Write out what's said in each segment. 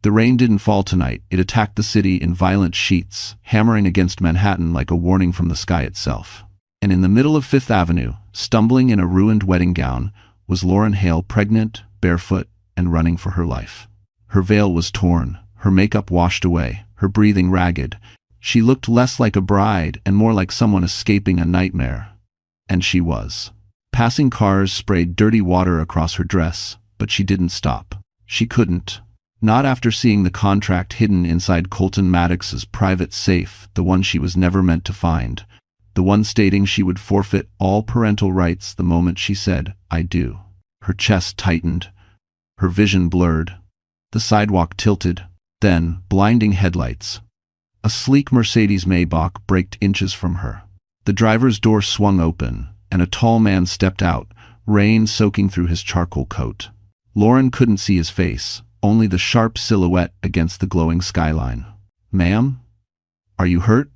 The rain didn't fall tonight. It attacked the city in violent sheets, hammering against Manhattan like a warning from the sky itself. And in the middle of Fifth Avenue, stumbling in a ruined wedding gown, was Lauren Hale, pregnant, barefoot, and running for her life. Her veil was torn, her makeup washed away, her breathing ragged. She looked less like a bride and more like someone escaping a nightmare. And she was. Passing cars sprayed dirty water across her dress, but she didn't stop. She couldn't. Not after seeing the contract hidden inside Colton Maddox's private safe, the one she was never meant to find. The one stating she would forfeit all parental rights the moment she said, "I do." Her chest tightened. Her vision blurred. The sidewalk tilted. Then, blinding headlights. A sleek Mercedes Maybach braked inches from her. The driver's door swung open, and a tall man stepped out, rain soaking through his charcoal coat. Lauren couldn't see his face, only the sharp silhouette against the glowing skyline. "Ma'am? Are you hurt?"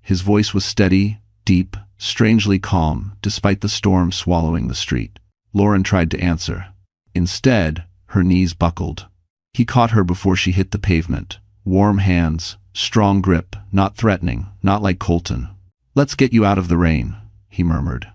His voice was steady, deep, strangely calm, despite the storm swallowing the street. Lauren tried to answer. Instead, her knees buckled. He caught her before she hit the pavement. Warm hands, strong grip, not threatening, not like Colton. "Let's get you out of the rain," he murmured.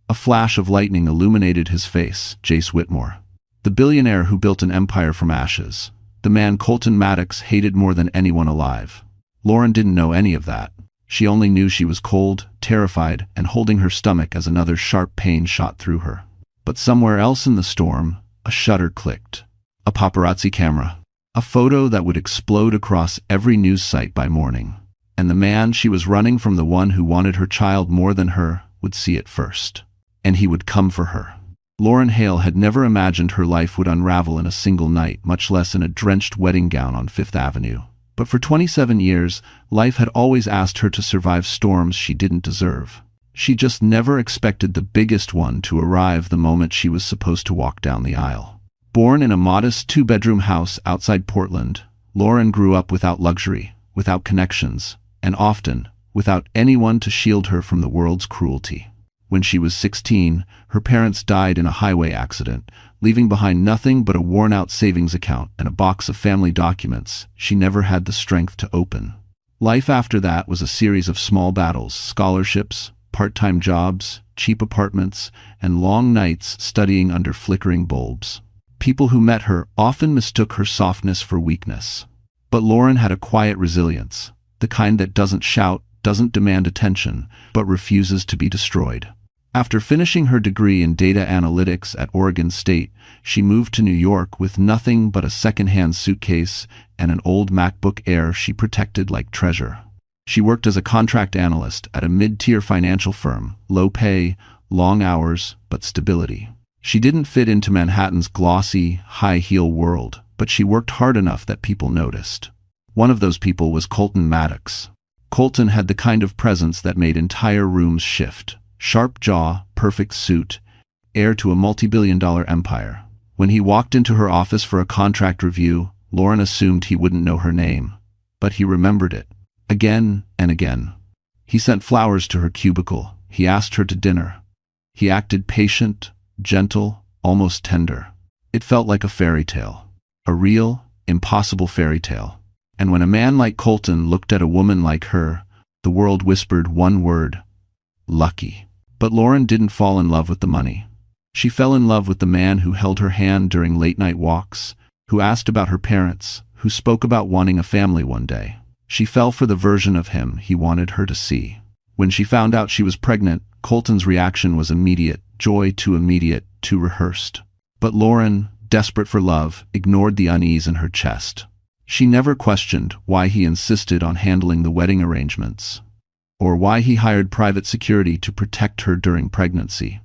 A flash of lightning illuminated his face, Jace Whitmore. The billionaire who built an empire from ashes. The man Colton Maddox hated more than anyone alive. Lauren didn't know any of that. She only knew she was cold, terrified, and holding her stomach as another sharp pain shot through her. But somewhere else in the storm, a shutter clicked. A paparazzi camera. A photo that would explode across every news site by morning. And the man she was running from, the one who wanted her child more than her, would see it first. And he would come for her. Lauren Hale had never imagined her life would unravel in a single night, much less in a drenched wedding gown on Fifth Avenue. But for 27 years, life had always asked her to survive storms she didn't deserve. She just never expected the biggest one to arrive the moment she was supposed to walk down the aisle. Born in a modest two-bedroom house outside Portland, Lauren grew up without luxury, without connections, and often without anyone to shield her from the world's cruelty. When she was 16, her parents died in a highway accident, leaving behind nothing but a worn-out savings account and a box of family documents she never had the strength to open. Life after that was a series of small battles, scholarships, part-time jobs, cheap apartments, and long nights studying under flickering bulbs. People who met her often mistook her softness for weakness. But Lauren had a quiet resilience, the kind that doesn't shout, doesn't demand attention, but refuses to be destroyed. After finishing her degree in data analytics at Oregon State, she moved to New York with nothing but a second-hand suitcase and an old MacBook Air she protected like treasure. She worked as a contract analyst at a mid-tier financial firm, low pay, long hours, but stability. She didn't fit into Manhattan's glossy, high-heel world, but she worked hard enough that people noticed. One of those people was Colton Maddox. Colton had the kind of presence that made entire rooms shift. Sharp jaw, perfect suit, heir to a multi-billion-dollar empire. When he walked into her office for a contract review, Lauren assumed he wouldn't know her name. But he remembered it. Again and again. He sent flowers to her cubicle. He asked her to dinner. He acted patient, gentle, almost tender. It felt like a fairy tale. A real, impossible fairy tale. And when a man like Colton looked at a woman like her, the world whispered one word: lucky. But Lauren didn't fall in love with the money. She fell in love with the man who held her hand during late-night walks, who asked about her parents, who spoke about wanting a family one day. She fell for the version of him he wanted her to see. When she found out she was pregnant, Colton's reaction was immediate, joy too immediate, too rehearsed. But Lauren, desperate for love, ignored the unease in her chest. She never questioned why he insisted on handling the wedding arrangements, or why he hired private security to protect her during pregnancy,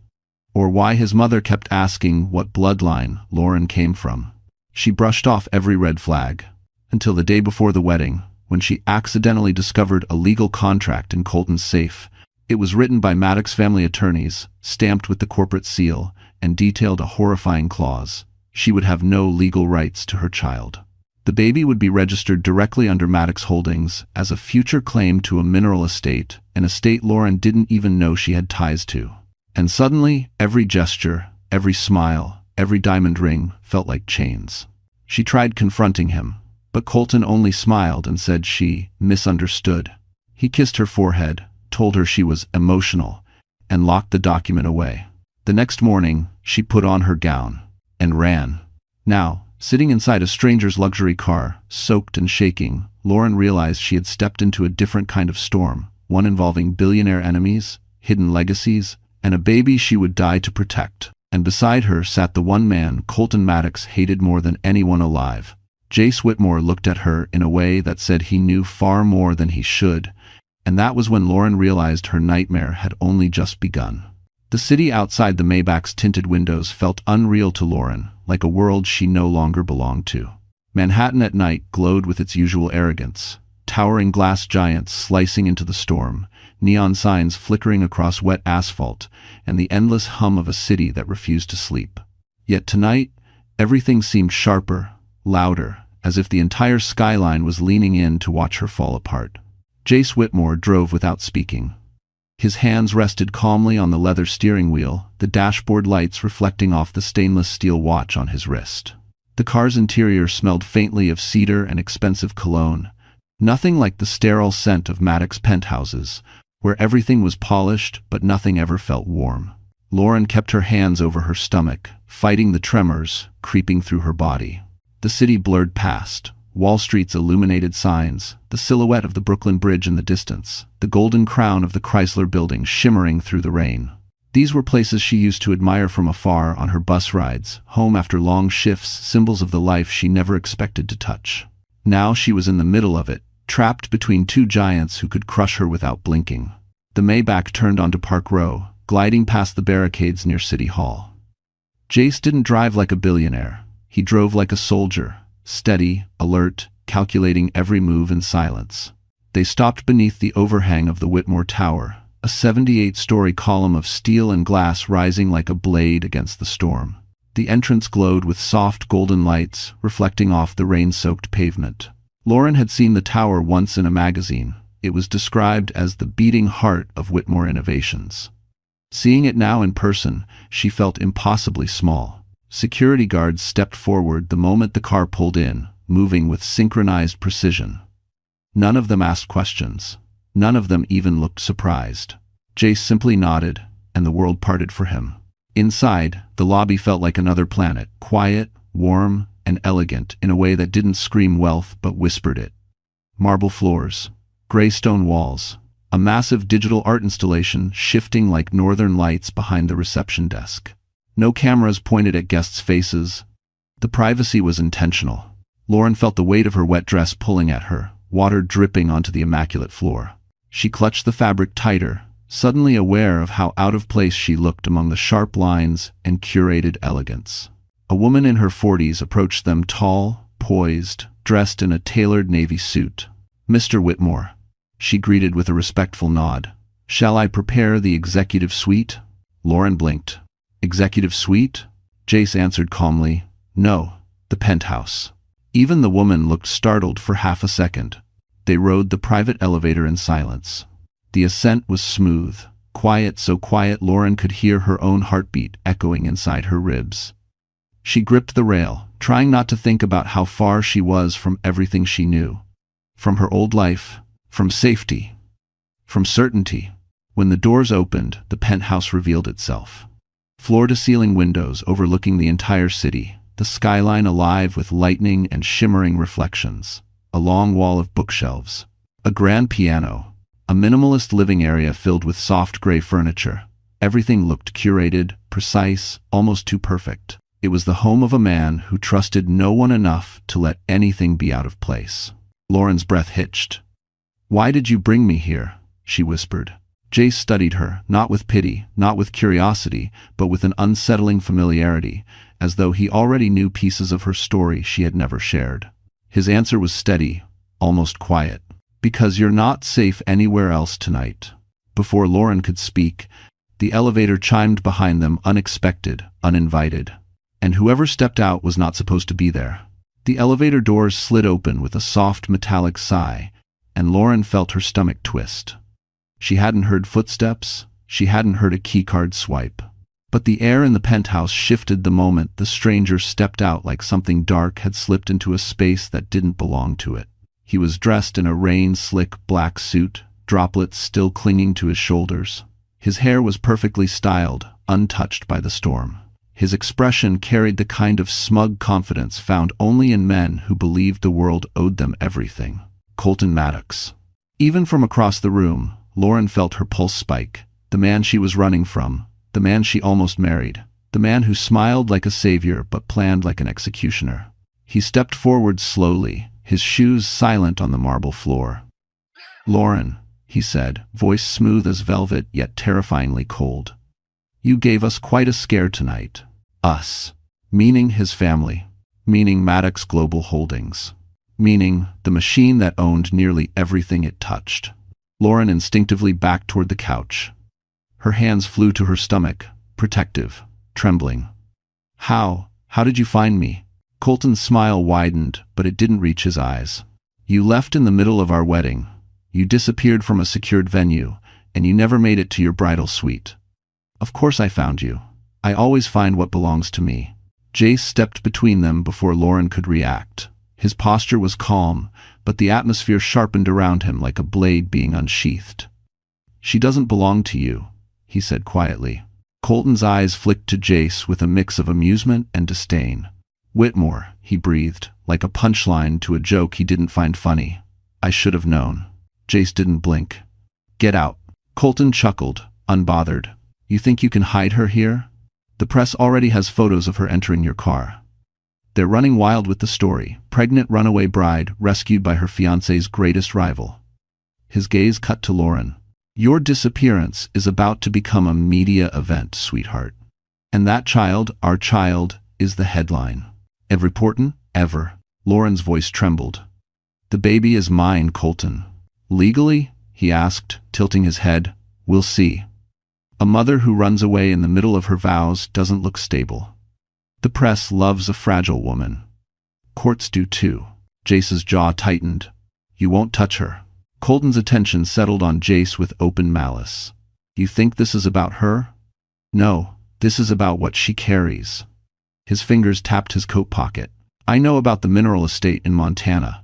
or why his mother kept asking what bloodline Lauren came from. She brushed off every red flag, until the day before the wedding, when she accidentally discovered a legal contract in Colton's safe. It was written by Maddox family attorneys, stamped with the corporate seal, and detailed a horrifying clause: she would have no legal rights to her child. The baby would be registered directly under Maddox Holdings as a future claim to a mineral estate, an estate Lauren didn't even know she had ties to. And suddenly, every gesture, every smile, every diamond ring felt like chains. She tried confronting him, But Colton only smiled and said she misunderstood. He kissed her forehead, told her she was emotional, and locked the document away. The next morning, she put on her gown and ran. Now, sitting inside a stranger's luxury car, soaked and shaking, Lauren realized she had stepped into a different kind of storm, one involving billionaire enemies, hidden legacies, and a baby she would die to protect. And beside her sat the one man Colton Maddox hated more than anyone alive. Jace Whitmore looked at her in a way that said he knew far more than he should, and that was when Lauren realized her nightmare had only just begun. The city outside the Maybach's tinted windows felt unreal to Lauren, like a world she no longer belonged to. Manhattan at night glowed with its usual arrogance, towering glass giants slicing into the storm, neon signs flickering across wet asphalt, and the endless hum of a city that refused to sleep. Yet tonight, everything seemed sharper, louder, as if the entire skyline was leaning in to watch her fall apart. Jace Whitmore drove without speaking. His hands rested calmly on the leather steering wheel, the dashboard lights reflecting off the stainless steel watch on his wrist. The car's interior smelled faintly of cedar and expensive cologne, nothing like the sterile scent of Maddox penthouses, where everything was polished but nothing ever felt warm. Lauren kept her hands over her stomach, fighting the tremors creeping through her body. The city blurred past, Wall Street's illuminated signs, the silhouette of the Brooklyn Bridge in the distance, the golden crown of the Chrysler Building shimmering through the rain. These were places she used to admire from afar on her bus rides, home after long shifts, symbols of the life she never expected to touch. Now she was in the middle of it, trapped between two giants who could crush her without blinking. The Maybach turned onto Park Row, gliding past the barricades near City Hall. Jace didn't drive like a billionaire. He drove like a soldier, steady, alert, calculating every move in silence. They stopped beneath the overhang of the Whitmore Tower, a 78-story column of steel and glass rising like a blade against the storm. The entrance glowed with soft golden lights, reflecting off the rain-soaked pavement. Lauren had seen the tower once in a magazine. It was described as the beating heart of Whitmore Innovations. Seeing it now in person, she felt impossibly small. Security guards stepped forward the moment the car pulled in, moving with synchronized precision. None of them asked questions. None of them even looked surprised. Jace simply nodded, and the world parted for him. Inside, the lobby felt like another planet, quiet, warm, and elegant in a way that didn't scream wealth but whispered it. Marble floors, gray stone walls, a massive digital art installation shifting like northern lights behind the reception desk. No cameras pointed at guests' faces. The privacy was intentional. Lauren felt the weight of her wet dress pulling at her, water dripping onto the immaculate floor. She clutched the fabric tighter, suddenly aware of how out of place she looked among the sharp lines and curated elegance. A woman in her 40s approached them, tall, poised, dressed in a tailored navy suit. "Mr. Whitmore," she greeted with a respectful nod. "Shall I prepare the executive suite?" Lauren blinked. "Executive suite?" Jace answered calmly. "No, the penthouse." Even the woman looked startled for half a second. They rode the private elevator in silence. The ascent was smooth, quiet, so quiet Lauren could hear her own heartbeat echoing inside her ribs. She gripped the rail, trying not to think about how far she was from everything she knew. From her old life, from safety, from certainty. When the doors opened, the penthouse revealed itself. Floor-to-ceiling windows overlooking the entire city, the skyline alive with lightning and shimmering reflections. A long wall of bookshelves. A grand piano. A minimalist living area filled with soft gray furniture. Everything looked curated, precise, almost too perfect. It was the home of a man who trusted no one enough to let anything be out of place. Lauren's breath hitched. "Why did you bring me here?" she whispered. Jace studied her, not with pity, not with curiosity, but with an unsettling familiarity, as though he already knew pieces of her story she had never shared. His answer was steady, almost quiet. "Because you're not safe anywhere else tonight." Before Lauren could speak, the elevator chimed behind them, unexpected, uninvited. And whoever stepped out was not supposed to be there. The elevator doors slid open with a soft metallic sigh, and Lauren felt her stomach twist. She hadn't heard footsteps. She hadn't heard a keycard swipe. But the air in the penthouse shifted the moment the stranger stepped out, like something dark had slipped into a space that didn't belong to it. He was dressed in a rain-slick black suit, droplets still clinging to his shoulders. His hair was perfectly styled, untouched by the storm. His expression carried the kind of smug confidence found only in men who believed the world owed them everything. Colton Maddox. Even from across the room, Lauren felt her pulse spike. The man she was running from, the man she almost married, the man who smiled like a savior but planned like an executioner. He stepped forward slowly, his shoes silent on the marble floor. "Lauren," he said, voice smooth as velvet yet terrifyingly cold. "You gave us quite a scare tonight." Us. Meaning his family. Meaning Maddox Global Holdings. Meaning the machine that owned nearly everything it touched. Lauren instinctively backed toward the couch. Her hands flew to her stomach, protective, trembling. How did you find me?" Colton's smile widened, but it didn't reach his eyes. "You left in the middle of our wedding. You disappeared from a secured venue, and you never made it to your bridal suite. Of course I found you. I always find what belongs to me." Jace stepped between them before Lauren could react. His posture was calm, but the atmosphere sharpened around him like a blade being unsheathed. "She doesn't belong to you," he said quietly. Colton's eyes flicked to Jace with a mix of amusement and disdain. "Whitmore," he breathed, like a punchline to a joke he didn't find funny. "I should have known." Jace didn't blink. "Get out." Colton chuckled, unbothered. "You think you can hide her here? The press already has photos of her entering your car. They're running wild with the story. Pregnant runaway bride rescued by her fiancé's greatest rival." His gaze cut to Lauren. "Your disappearance is about to become a media event, sweetheart. And that child, our child, is the headline. Ever important? Ever." Lauren's voice trembled. "The baby is mine, Colton." "Legally?" he asked, tilting his head. "We'll see." A mother who runs away in the middle of her vows doesn't look stable. The press loves a fragile woman. Courts do too. Jace's jaw tightened. "You won't touch her." Colton's attention settled on Jace with open malice. "You think this is about her?" "No, this is about what she carries." His fingers tapped his coat pocket. "I know about the mineral estate in Montana.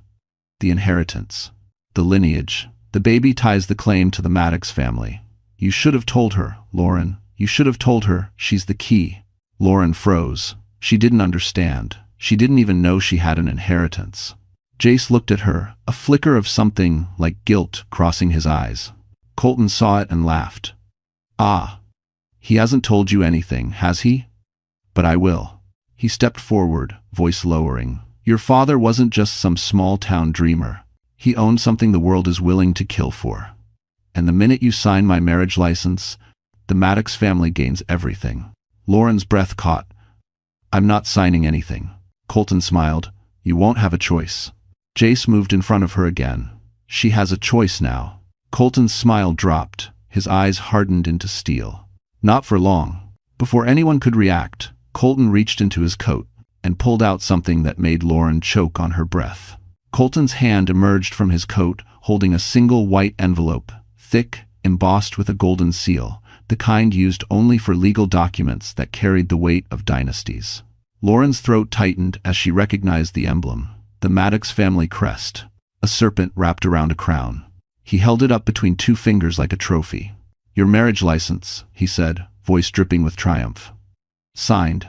The inheritance. The lineage. The baby ties the claim to the Maddox family. You should have told her, Lauren. You should have told her she's the key." Lauren froze. She didn't understand. She didn't even know she had an inheritance. Jace looked at her, a flicker of something like guilt crossing his eyes. Colton saw it and laughed. "Ah. He hasn't told you anything, has he? But I will." He stepped forward, voice lowering. "Your father wasn't just some small-town dreamer. He owned something the world is willing to kill for. And the minute you sign my marriage license, the Maddox family gains everything." Lauren's breath caught. "I'm not signing anything." Colton smiled. "You won't have a choice." Jace moved in front of her again. "She has a choice now." Colton's smile dropped. His eyes hardened into steel. Not for long. Before anyone could react, Colton reached into his coat and pulled out something that made Lauren choke on her breath. Colton's hand emerged from his coat, holding a single white envelope, thick, embossed with a golden seal, the kind used only for legal documents that carried the weight of dynasties. Lauren's throat tightened as she recognized the emblem, the Maddox family crest, a serpent wrapped around a crown. He held it up between two fingers like a trophy. "Your marriage license," he said, voice dripping with triumph. "Signed,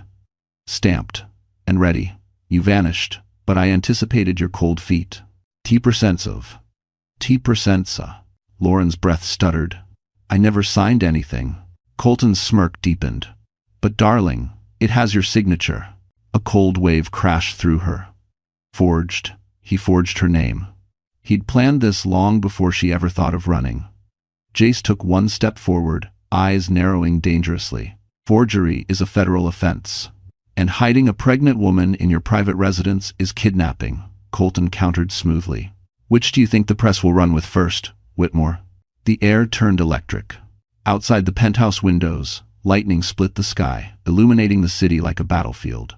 stamped, and ready. You vanished, but I anticipated your cold feet. T% of. T%. Lauren's breath stuttered. "I never signed anything." Colton's smirk deepened. "But darling, it has your signature." A cold wave crashed through her. Forged. He forged her name. He'd planned this long before she ever thought of running. Jace took one step forward, eyes narrowing dangerously. "Forgery is a federal offense. And hiding a pregnant woman in your private residence is kidnapping," Colton countered smoothly. "Which do you think the press will run with first, Whitmore?" The air turned electric. Outside the penthouse windows, lightning split the sky, illuminating the city like a battlefield.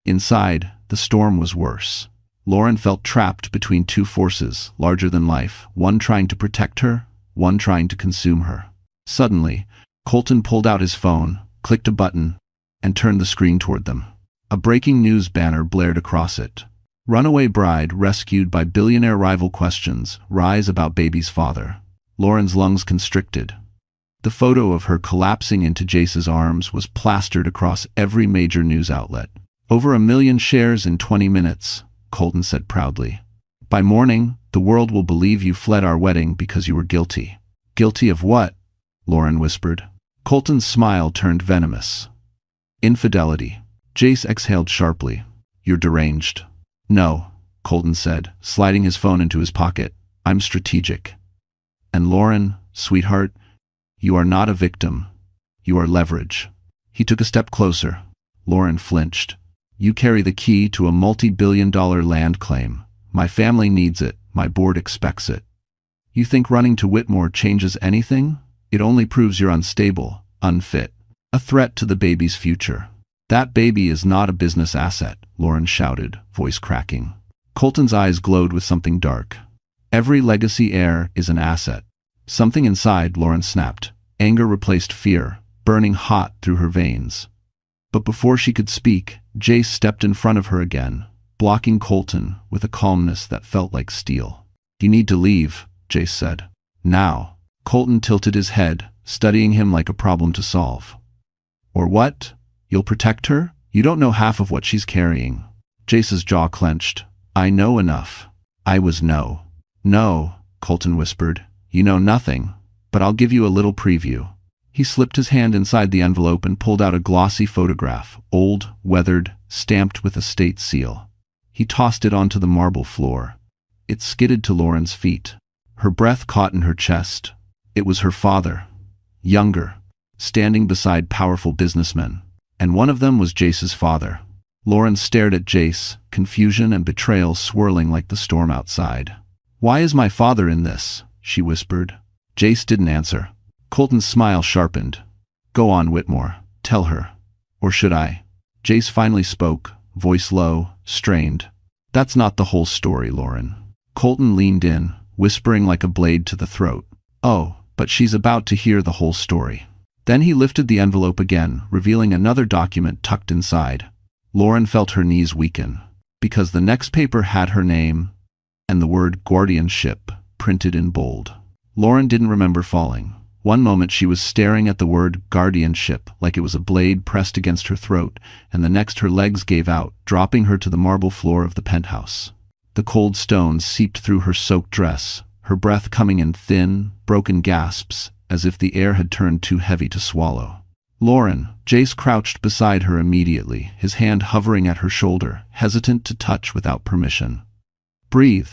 Inside, the storm was worse. Lauren felt trapped between two forces, larger than life, one trying to protect her, one trying to consume her. Suddenly, Colton pulled out his phone, clicked a button, and turned the screen toward them. A breaking news banner blared across it. Runaway bride rescued by billionaire rival questions rise about baby's father. Lauren's lungs constricted. The photo of her collapsing into Jace's arms was plastered across every major news outlet. Over 1 million shares in 20 minutes, Colton said proudly. By morning, the world will believe you fled our wedding because you were guilty. Guilty of what? Lauren whispered. Colton's smile turned venomous. Infidelity. Jace exhaled sharply. You're deranged. No, Colton said, sliding his phone into his pocket. I'm strategic. And Lauren, sweetheart, you are not a victim. You are leverage. He took a step closer. Lauren flinched. You carry the key to a multi-billion-dollar land claim. My family needs it. My board expects it. You think running to Whitmore changes anything? It only proves you're unstable, unfit, a threat to the baby's future. That baby is not a business asset, Lauren shouted, voice cracking. Colton's eyes glowed with something dark. Every legacy heir is an asset. Something inside, Lauren snapped. Anger replaced fear, burning hot through her veins. But before she could speak, Jace stepped in front of her again, blocking Colton with a calmness that felt like steel. You need to leave, Jace said. Now. Colton tilted his head, studying him like a problem to solve. Or what? You'll protect her? You don't know half of what she's carrying. Jace's jaw clenched. I know enough. I was no. No, Colton whispered. You know nothing, but I'll give you a little preview. He slipped his hand inside the envelope and pulled out a glossy photograph, old, weathered, stamped with a state seal. He tossed it onto the marble floor. It skidded to Lauren's feet. Her breath caught in her chest. It was her father, younger, standing beside powerful businessmen. And one of them was Jace's father. Lauren stared at Jace, confusion and betrayal swirling like the storm outside. Why is my father in this? She whispered. Jace didn't answer. Colton's smile sharpened. Go on, Whitmore. Tell her. Or should I? Jace finally spoke, voice low, strained. That's not the whole story, Lauren. Colton leaned in, whispering like a blade to the throat. Oh, but she's about to hear the whole story. Then he lifted the envelope again, revealing another document tucked inside. Lauren felt her knees weaken, because the next paper had her name and the word guardianship printed in bold. Lauren didn't remember falling. One moment she was staring at the word guardianship like it was a blade pressed against her throat, and the next her legs gave out, dropping her to the marble floor of the penthouse. The cold stones seeped through her soaked dress, her breath coming in thin, broken gasps, as if the air had turned too heavy to swallow. Lauren, Jace crouched beside her immediately, his hand hovering at her shoulder, hesitant to touch without permission. Breathe.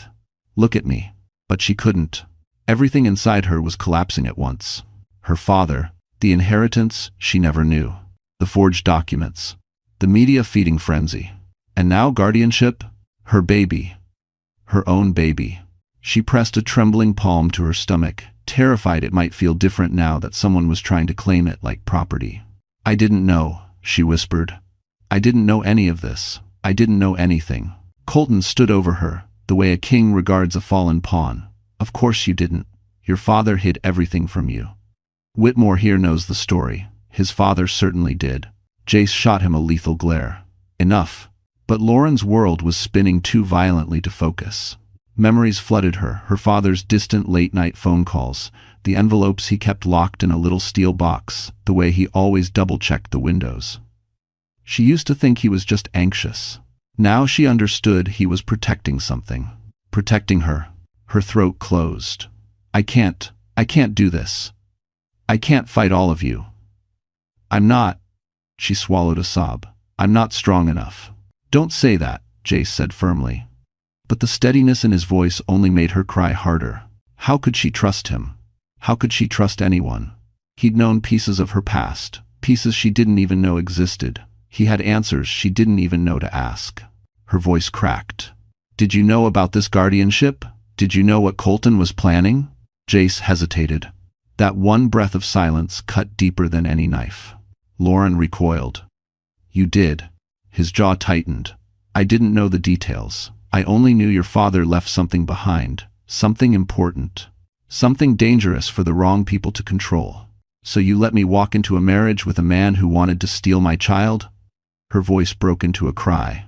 Look at me. But she couldn't. Everything inside her was collapsing at once. Her father, the inheritance she never knew, the forged documents, the media-feeding frenzy. And now guardianship? Her baby. Her own baby. She pressed a trembling palm to her stomach, terrified it might feel different now that someone was trying to claim it like property. I didn't know, she whispered. I didn't know any of this. I didn't know anything. Colton stood over her, the way a king regards a fallen pawn. Of course you didn't. Your father hid everything from you. Whitmore here knows the story. His father certainly did. Jace shot him a lethal glare. Enough. But Lauren's world was spinning too violently to focus. Memories flooded her, her father's distant late-night phone calls, the envelopes he kept locked in a little steel box, the way he always double-checked the windows. She used to think he was just anxious. Now she understood he was protecting something. Protecting her. Her throat closed. I can't do this. I can't fight all of you. I'm not. She swallowed a sob. I'm not strong enough. Don't say that, Jace said firmly. But the steadiness in his voice only made her cry harder. How could she trust him? How could she trust anyone? He'd known pieces of her past, pieces she didn't even know existed. He had answers she didn't even know to ask. Her voice cracked. Did you know about this guardianship? Did you know what Colton was planning? Jace hesitated. That one breath of silence cut deeper than any knife. Lauren recoiled. You did. His jaw tightened. I didn't know the details. I only knew your father left something behind. Something important. Something dangerous for the wrong people to control. So you let me walk into a marriage with a man who wanted to steal my child? Her voice broke into a cry.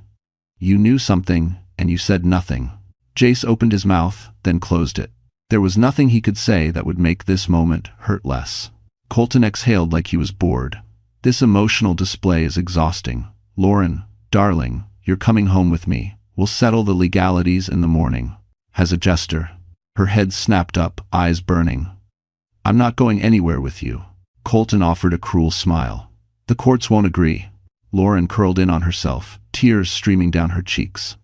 You knew something, and you said nothing. Jace opened his mouth, then closed it. There was nothing he could say that would make this moment hurt less. Colton exhaled like he was bored. This emotional display is exhausting. Lauren, darling, you're coming home with me. We'll settle the legalities in the morning. As a gesture. Her head snapped up, eyes burning. I'm not going anywhere with you. Colton offered a cruel smile. The courts won't agree. Lauren curled in on herself, tears streaming down her cheeks.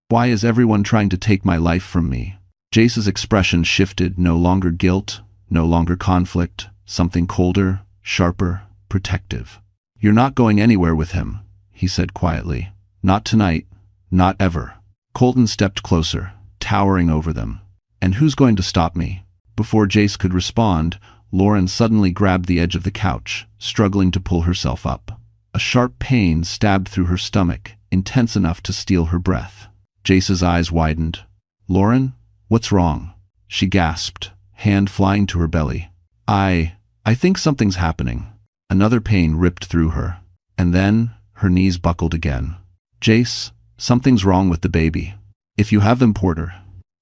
Why is everyone trying to take my life from me? Jace's expression shifted, no longer guilt, no longer conflict, something colder, sharper, protective. You're not going anywhere with him, he said quietly. Not tonight, not ever. Colton stepped closer, towering over them. And who's going to stop me? Before Jace could respond, Lauren suddenly grabbed the edge of the couch, struggling to pull herself up. A sharp pain stabbed through her stomach, intense enough to steal her breath. Jace's eyes widened. Lauren, what's wrong? She gasped, hand flying to her belly. I think something's happening. Another pain ripped through her. And then, her knees buckled again. Jace, something's wrong with the baby. If you have them, Porter.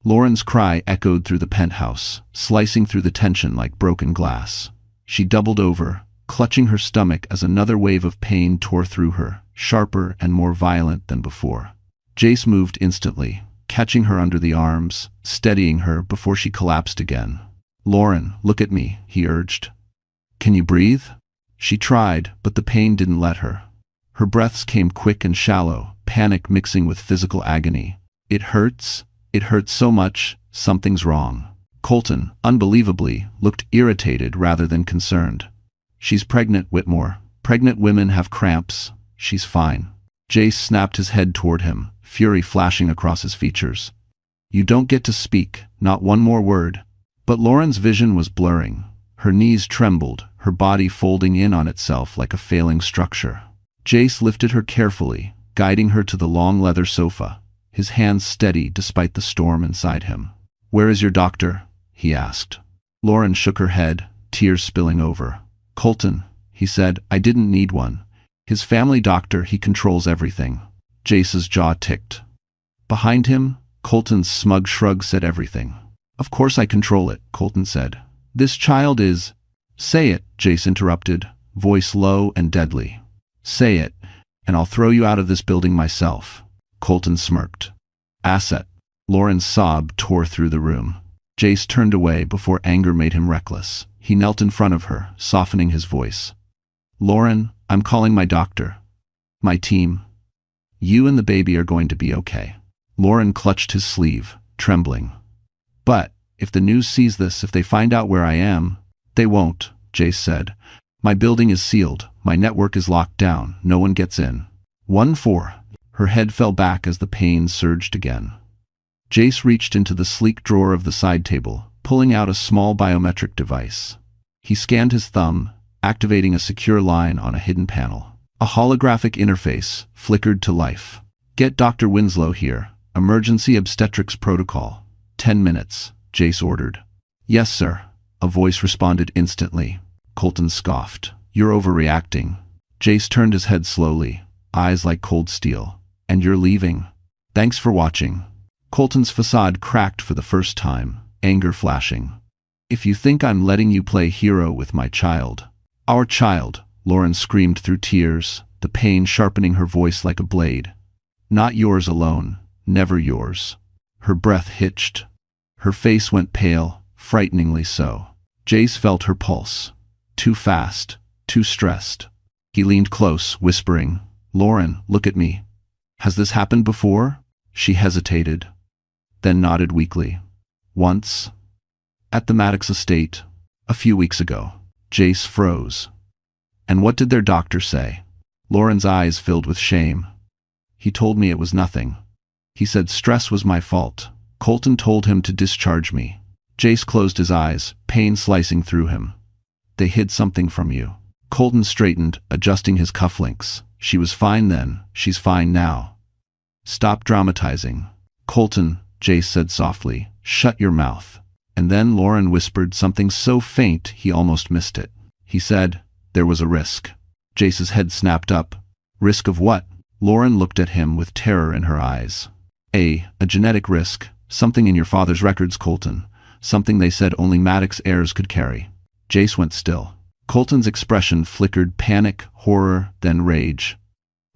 Lauren's cry echoed through the penthouse, slicing through the tension like broken glass. She doubled over, clutching her stomach as another wave of pain tore through her, sharper and more violent than before. Jace moved instantly, catching her under the arms, steadying her before she collapsed again. Lauren, look at me, he urged. Can you breathe? She tried, but the pain didn't let her. Her breaths came quick and shallow, panic mixing with physical agony. It hurts so much, something's wrong. Colton, unbelievably, looked irritated rather than concerned. She's pregnant, Whitmore. Pregnant women have cramps. She's fine. Jace snapped his head toward him, fury flashing across his features. You don't get to speak, not one more word. But Lauren's vision was blurring. Her knees trembled, her body folding in on itself like a failing structure. Jace lifted her carefully, guiding her to the long leather sofa, his hands steady despite the storm inside him. Where is your doctor? He asked. Lauren shook her head, tears spilling over. Colton, he said, I didn't need one. His family doctor, he controls everything. Jace's jaw ticked. Behind him, Colton's smug shrug said everything. Of course I control it, Colton said. This child is... Say it, Jace interrupted, voice low and deadly. Say it, and I'll throw you out of this building myself. Colton smirked. Asset. Lauren's sob tore through the room. Jace turned away before anger made him reckless. He knelt in front of her, softening his voice. Lauren, I'm calling my doctor. My team. You and the baby are going to be okay. Lauren clutched his sleeve, trembling. But, if the news sees this, if they find out where I am... They won't, Jace said. My building is sealed. My network is locked down. No one gets in. 1-4. Her head fell back as the pain surged again. Jace reached into the sleek drawer of the side table, pulling out a small biometric device. He scanned his thumb, activating a secure line on a hidden panel. A holographic interface flickered to life. Get Dr. Winslow here. Emergency obstetrics protocol. 10 minutes, Jace ordered. Yes, sir. A voice responded instantly. Colton scoffed. You're overreacting. Jace turned his head slowly, eyes like cold steel. And you're leaving. Thanks for watching. Colton's facade cracked for the first time, anger flashing. If you think I'm letting you play hero with my child. Our child, Lauren screamed through tears, the pain sharpening her voice like a blade. Not yours alone, never yours. Her breath hitched. Her face went pale, frighteningly so. Jace felt her pulse. Too fast, too stressed. He leaned close, whispering, Lauren, look at me. Has this happened before? She hesitated, then nodded weakly. Once. At the Maddox estate, a few weeks ago. Jace froze. And what did their doctor say? Lauren's eyes filled with shame. He told me it was nothing. He said stress was my fault. Colton told him to discharge me. Jace closed his eyes, pain slicing through him. They hid something from you. Colton straightened, adjusting his cufflinks. She was fine then, she's fine now. Stop dramatizing. Colton, Jace said softly, shut your mouth. And then Lauren whispered something so faint he almost missed it. he said. There was a risk. Jace's head snapped up. Risk of what? Lauren looked at him with terror in her eyes. A genetic risk. Something in your father's records, Colton. Something they said only Maddox heirs could carry. Jace went still. Colton's expression flickered panic, horror, then rage.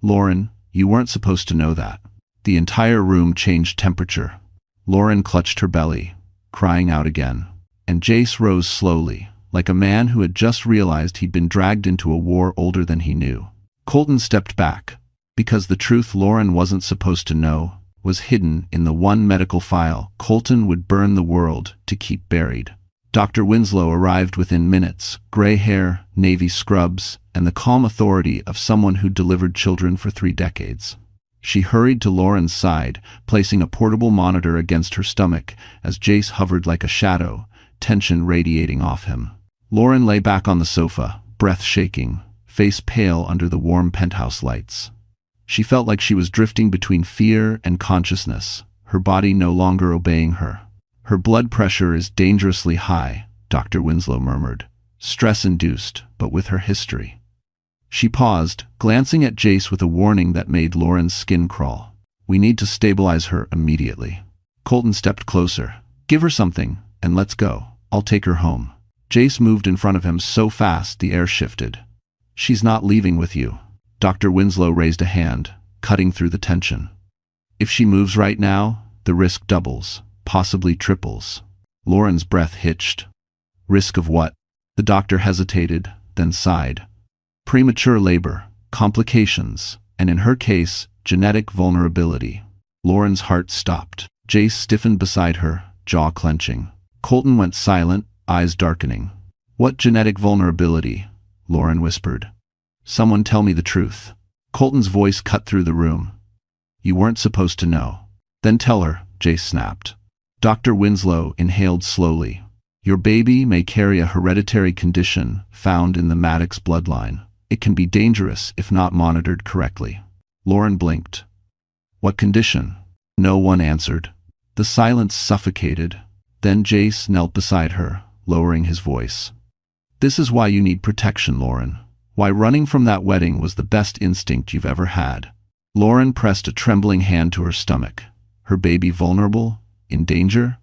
Lauren, you weren't supposed to know that. The entire room changed temperature. Lauren clutched her belly, crying out again. And Jace rose slowly, like a man who had just realized he'd been dragged into a war older than he knew. Colton stepped back, because the truth Lauren wasn't supposed to know was hidden in the one medical file Colton would burn the world to keep buried. Dr. Winslow arrived within minutes, gray hair, navy scrubs, and the calm authority of someone who delivered children for 3 decades. She hurried to Lauren's side, placing a portable monitor against her stomach as Jace hovered like a shadow, tension radiating off him. Lauren lay back on the sofa, breath shaking, face pale under the warm penthouse lights. She felt like she was drifting between fear and consciousness, her body no longer obeying her. Her blood pressure is dangerously high, Dr. Winslow murmured. Stress-induced, but with her history. She paused, glancing at Jace with a warning that made Lauren's skin crawl. We need to stabilize her immediately. Colton stepped closer. Give her something, and let's go. I'll take her home. Jace moved in front of him so fast the air shifted. She's not leaving with you. Dr. Winslow raised a hand, cutting through the tension. If she moves right now, the risk doubles, possibly triples. Lauren's breath hitched. Risk of what? The doctor hesitated, then sighed. Premature labor, complications, and in her case, genetic vulnerability. Lauren's heart stopped. Jace stiffened beside her, jaw clenching. Colton went silent, eyes darkening. What genetic vulnerability? Lauren whispered. Someone tell me the truth. Colton's voice cut through the room. You weren't supposed to know. Then tell her, Jace snapped. Dr. Winslow inhaled slowly. Your baby may carry a hereditary condition found in the Maddox bloodline. It can be dangerous if not monitored correctly. Lauren blinked. What condition? No one answered. The silence suffocated. Then Jace knelt beside her, lowering his voice. This is why you need protection, Lauren. Why running from that wedding was the best instinct you've ever had. Lauren pressed a trembling hand to her stomach. Her baby vulnerable? In danger?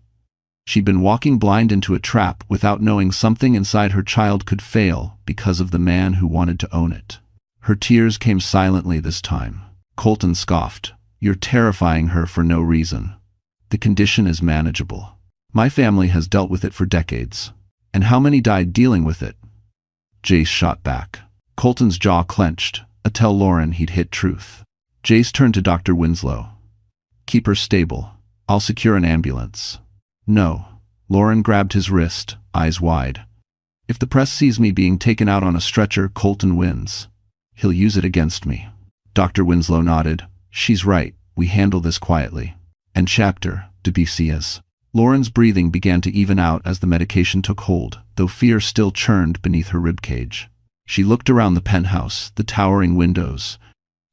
She'd been walking blind into a trap without knowing something inside her child could fail because of the man who wanted to own it. Her tears came silently this time. Colton scoffed. You're terrifying her for no reason. The condition is manageable. My family has dealt with it for decades. And how many died dealing with it? Jace shot back. Colton's jaw clenched. Tell Lauren he'd hit truth. Jace turned to Dr. Winslow. Keep her stable. I'll secure an ambulance. No. Lauren grabbed his wrist, eyes wide. If the press sees me being taken out on a stretcher, Colton wins. He'll use it against me. Dr. Winslow nodded. She's right. We handle this quietly. And chapter, Debicias. Lauren's breathing began to even out as the medication took hold, though fear still churned beneath her ribcage. She looked around the penthouse, the towering windows,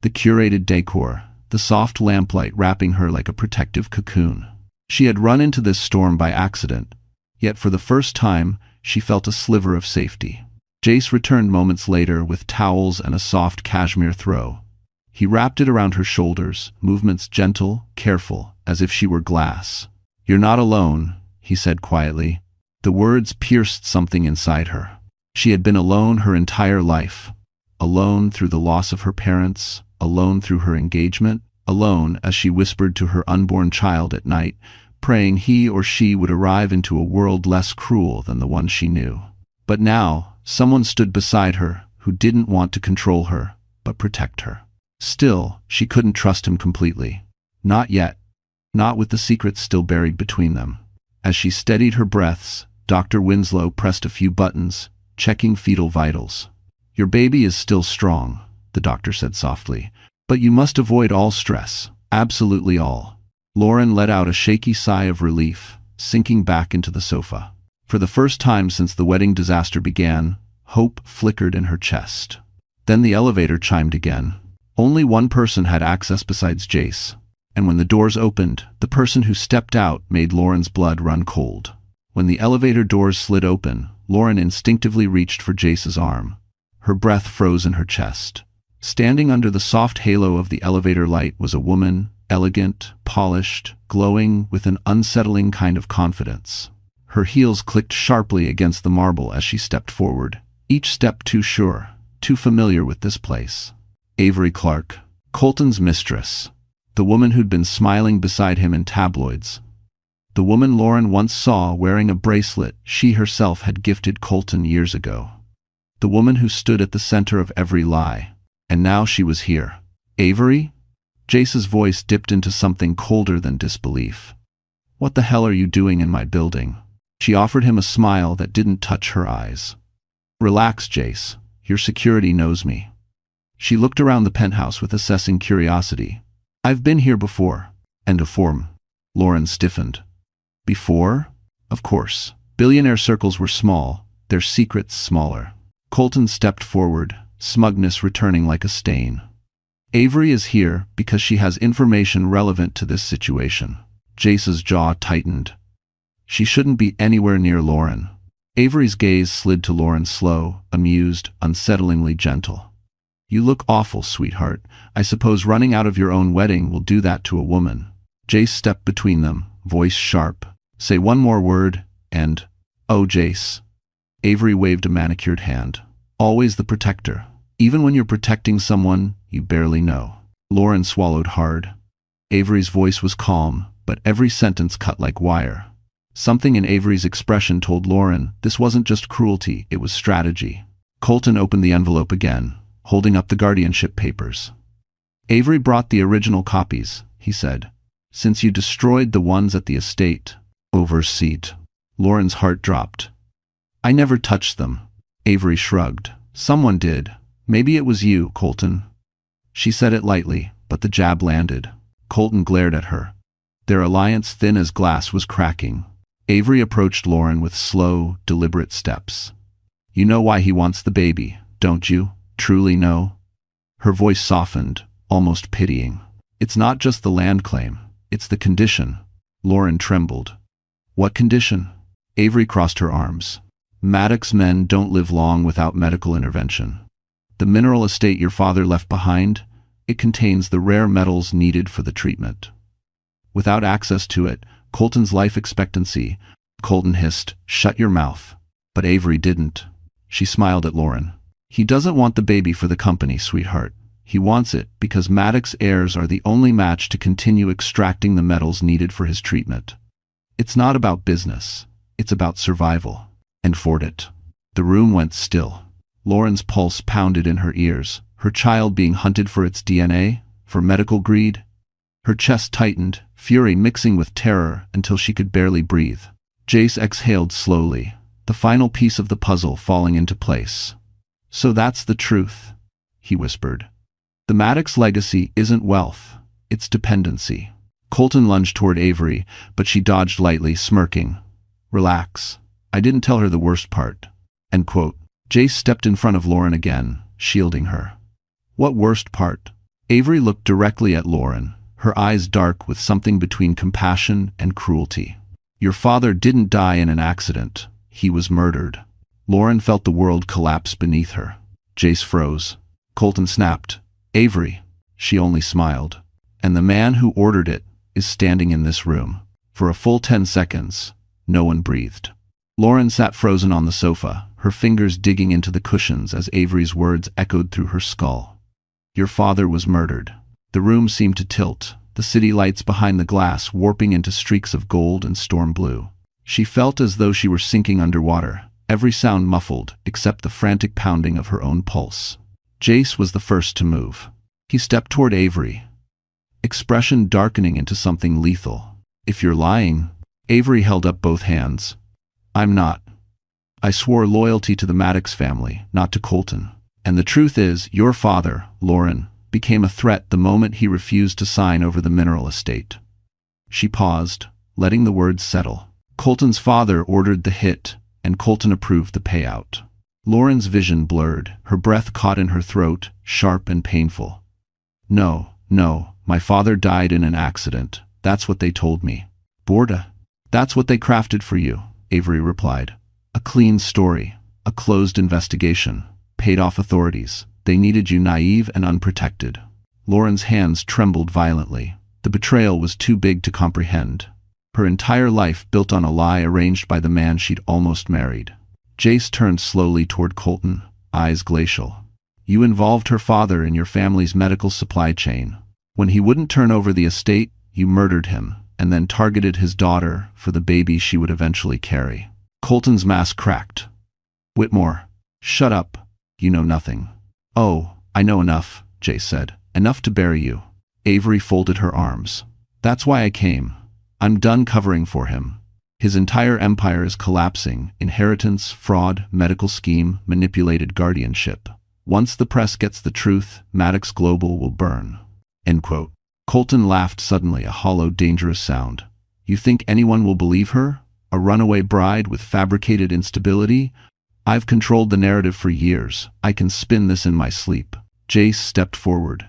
the curated decor, the soft lamplight wrapping her like a protective cocoon. She had run into this storm by accident, yet for the first time, she felt a sliver of safety. Jace returned moments later with towels and a soft cashmere throw. He wrapped it around her shoulders, movements gentle, careful, as if she were glass. You're not alone, he said quietly. The words pierced something inside her. She had been alone her entire life. Alone through the loss of her parents, alone through her engagement, alone as she whispered to her unborn child at night, praying he or she would arrive into a world less cruel than the one she knew. But now, someone stood beside her who didn't want to control her, but protect her. Still, she couldn't trust him completely. Not yet. Not with the secrets still buried between them. As she steadied her breaths, Dr. Winslow pressed a few buttons, checking fetal vitals. Your baby is still strong, the doctor said softly, but you must avoid all stress, absolutely all. Lauren let out a shaky sigh of relief, sinking back into the sofa. For the first time since the wedding disaster began, hope flickered in her chest. Then the elevator chimed again. Only one person had access besides Jace, and when the doors opened, the person who stepped out made Lauren's blood run cold. When the elevator doors slid open, Lauren instinctively reached for Jace's arm. Her breath froze in her chest. Standing under the soft halo of the elevator light was a woman, elegant, polished, glowing with an unsettling kind of confidence. Her heels clicked sharply against the marble as she stepped forward, each step too sure, too familiar with this place. Avery Clark, Colton's mistress. The woman who'd been smiling beside him in tabloids. The woman Lauren once saw wearing a bracelet she herself had gifted Colton years ago. The woman who stood at the center of every lie. And now she was here. Avery? Jace's voice dipped into something colder than disbelief. What the hell are you doing in my building? She offered him a smile that didn't touch her eyes. Relax, Jace. Your security knows me. She looked around the penthouse with assessing curiosity. I've been here before. And before. Lauren stiffened. Before? Of course. Billionaire circles were small, their secrets smaller. Colton stepped forward, smugness returning like a stain. Avery is here because she has information relevant to this situation. Jace's jaw tightened. She shouldn't be anywhere near Lauren. Avery's gaze slid to Lauren, slow, amused, unsettlingly gentle. You look awful, sweetheart. I suppose running out of your own wedding will do that to a woman. Jace stepped between them, voice sharp. Say one more word, and... Oh, Jace. Avery waved a manicured hand. Always the protector. Even when you're protecting someone you barely know. Lauren swallowed hard. Avery's voice was calm, but every sentence cut like wire. Something in Avery's expression told Lauren this wasn't just cruelty, it was strategy. Colton opened the envelope again, holding up the guardianship papers. Avery brought the original copies, he said. Since you destroyed the ones at the estate. Overseat. Lauren's heart dropped. I never touched them. Avery shrugged. Someone did. Maybe it was you, Colton. She said it lightly, but the jab landed. Colton glared at her. Their alliance, thin as glass, was cracking. Avery approached Lauren with slow, deliberate steps. You know why he wants the baby, don't you? Truly know? Her voice softened, almost pitying. It's not just the land claim. It's the condition. Lauren trembled. What condition? Avery crossed her arms. Maddox men don't live long without medical intervention. The mineral estate your father left behind, it contains the rare metals needed for the treatment. Without access to it, Colton's life expectancy. Colton hissed, shut your mouth. But Avery didn't. She smiled at Lauren. He doesn't want the baby for the company, sweetheart. He wants it because Maddox heirs are the only match to continue extracting the metals needed for his treatment. It's not about business. It's about survival. And for it. The room went still. Lauren's pulse pounded in her ears, her child being hunted for its DNA, for medical greed. Her chest tightened, fury mixing with terror until she could barely breathe. Jace exhaled slowly, the final piece of the puzzle falling into place. So that's the truth, he whispered. The Maddox legacy isn't wealth, it's dependency. Colton lunged toward Avery, but she dodged lightly, smirking. Relax. I didn't tell her the worst part. End quote. Jace stepped in front of Lauren again, shielding her. What worst part? Avery looked directly at Lauren, her eyes dark with something between compassion and cruelty. Your father didn't die in an accident. He was murdered. Lauren felt the world collapse beneath her. Jace froze. Colton snapped. Avery. She only smiled. And the man who ordered it is standing in this room. For a full 10 seconds, no one breathed. Lauren sat frozen on the sofa, her fingers digging into the cushions as Avery's words echoed through her skull. Your father was murdered. The room seemed to tilt, the city lights behind the glass warping into streaks of gold and storm blue. She felt as though she were sinking underwater, every sound muffled except the frantic pounding of her own pulse. Jace was the first to move. He stepped toward Avery, expression darkening into something lethal. If you're lying, Avery held up both hands. I'm not. I swore loyalty to the Maddox family, not to Colton. And the truth is, your father, Lauren, became a threat the moment he refused to sign over the mineral estate. She paused, letting the words settle. Colton's father ordered the hit, and Colton approved the payout. Lauren's vision blurred, her breath caught in her throat, sharp and painful. No, my father died in an accident. That's what they told me. Borda. That's what they crafted for you, Avery replied. A clean story, a closed investigation, paid off authorities. They needed you naive and unprotected. Lauren's hands trembled violently. The betrayal was too big to comprehend. Her entire life built on a lie arranged by the man she'd almost married. Jace turned slowly toward Colton, eyes glacial. You involved her father in your family's medical supply chain. When he wouldn't turn over the estate, you murdered him, and then targeted his daughter for the baby she would eventually carry. Colton's mask cracked. Whitmore, shut up. You know nothing. Oh, I know enough, Jace said. Enough to bury you. Avery folded her arms. That's why I came. I'm done covering for him. His entire empire is collapsing. Inheritance, fraud, medical scheme, manipulated guardianship. Once the press gets the truth, Maddox Global will burn. End quote. Colton laughed suddenly, a hollow, dangerous sound. You think anyone will believe her? A runaway bride with fabricated instability? I've controlled the narrative for years. I can spin this in my sleep. Jace stepped forward.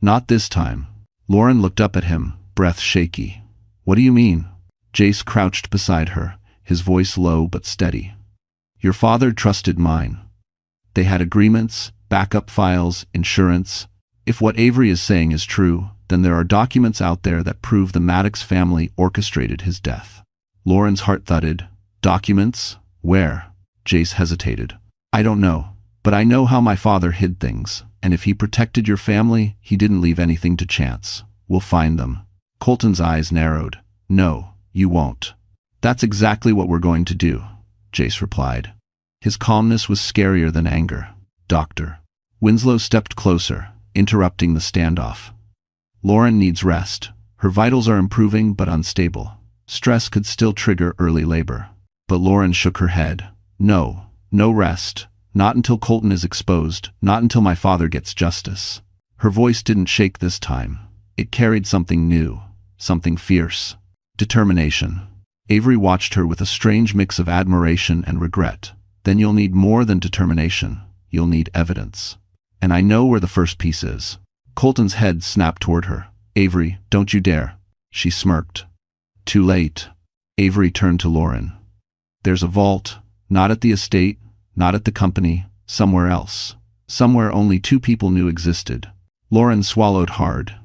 Not this time. Lauren looked up at him, breath shaky. What do you mean? Jace crouched beside her, his voice low but steady. Your father trusted mine. They had agreements, backup files, insurance. If what Avery is saying is true, then there are documents out there that prove the Maddox family orchestrated his death. Lauren's heart thudded. Documents? Where? Jace hesitated. I don't know, but I know how my father hid things, and if he protected your family, he didn't leave anything to chance. We'll find them. Colton's eyes narrowed. No, you won't. That's exactly what we're going to do, Jace replied. His calmness was scarier than anger. Doctor. Winslow stepped closer, interrupting the standoff. Lauren needs rest. Her vitals are improving but unstable. Stress could still trigger early labor. But Lauren shook her head. No rest. Not until Colton is exposed, not until my father gets justice. Her voice didn't shake this time. It carried something new, something fierce. Determination. Avery watched her with a strange mix of admiration and regret. Then you'll need more than determination. You'll need evidence. And I know where the first piece is. Colton's head snapped toward her. Avery, don't you dare. She smirked. Too late. Avery turned to Lauren. There's a vault, not at the estate, not at the company, somewhere else. Somewhere only two people knew existed. Lauren swallowed hard.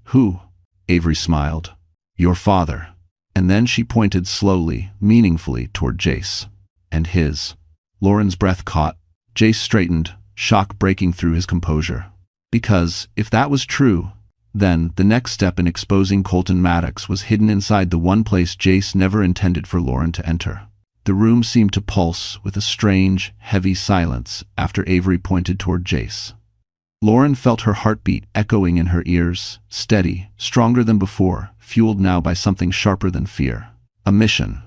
Who? Avery smiled. Your father. And then she pointed slowly, meaningfully toward Jace. And his. Lauren's breath caught. Jace straightened, shock breaking through his composure. Because, if that was true, then the next step in exposing Colton Maddox was hidden inside the one place Jace never intended for Lauren to enter. The room seemed to pulse with a strange, heavy silence after Avery pointed toward Jace. Lauren felt her heartbeat echoing in her ears, steady, stronger than before, fueled now by something sharper than fear. A mission.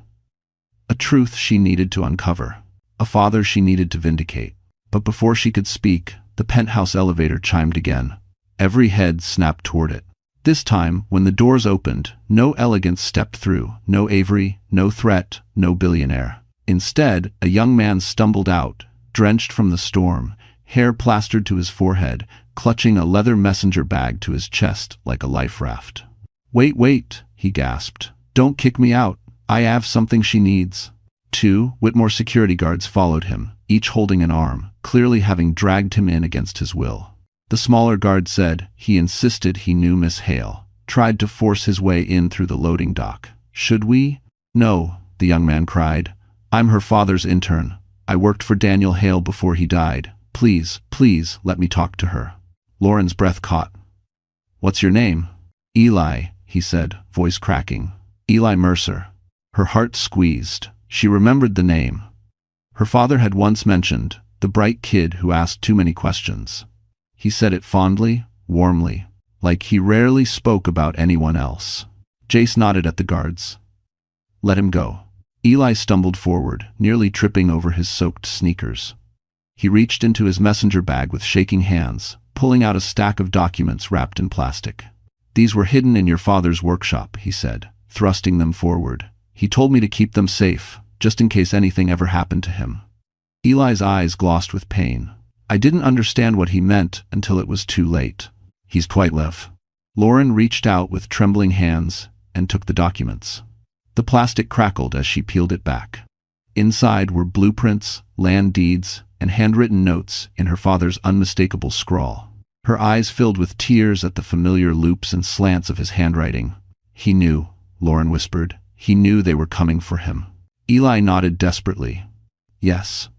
A truth she needed to uncover. A father she needed to vindicate. But before she could speak, the penthouse elevator chimed again. Every head snapped toward it. This time, when the doors opened, no elegance stepped through, no Avery, no threat, no billionaire. Instead, a young man stumbled out, drenched from the storm, hair plastered to his forehead, clutching a leather messenger bag to his chest like a life raft. Wait, he gasped. Don't kick me out. I have something she needs. 2 Whitmore security guards followed him, each holding an arm, clearly having dragged him in against his will. The smaller guard said he insisted he knew Miss Hale, tried to force his way in through the loading dock. Should we? No, the young man cried. I'm her father's intern. I worked for Daniel Hale before he died. Please, let me talk to her. Lauren's breath caught. What's your name? Eli, he said, voice cracking. Eli Mercer. Her heart squeezed. She remembered the name. Her father had once mentioned the bright kid who asked too many questions. He said it fondly, warmly, like he rarely spoke about anyone else. Jace nodded at the guards. Let him go. Eli stumbled forward, nearly tripping over his soaked sneakers. He reached into his messenger bag with shaking hands, pulling out a stack of documents wrapped in plastic. These were hidden in your father's workshop, he said, thrusting them forward. He told me to keep them safe, just in case anything ever happened to him. Eli's eyes glossed with pain. I didn't understand what he meant until it was too late. He's quite left. Lauren reached out with trembling hands and took the documents. The plastic crackled as she peeled it back. Inside were blueprints, land deeds, and handwritten notes in her father's unmistakable scrawl. Her eyes filled with tears at the familiar loops and slants of his handwriting. He knew, Lauren whispered. He knew they were coming for him. Eli nodded desperately. Yes.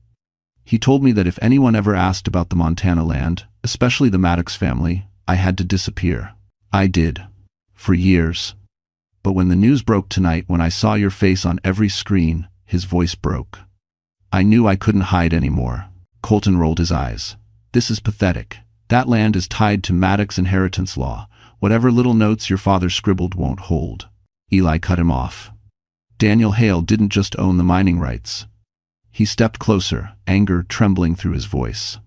He told me that if anyone ever asked about the Montana land, especially the Maddox family, I had to disappear. I did. For years. But when the news broke tonight, when I saw your face on every screen, his voice broke. I knew I couldn't hide anymore. Colton rolled his eyes. This is pathetic. That land is tied to Maddox inheritance law. Whatever little notes your father scribbled won't hold. Eli cut him off. Daniel Hale didn't just own the mining rights. He stepped closer, anger trembling through his voice.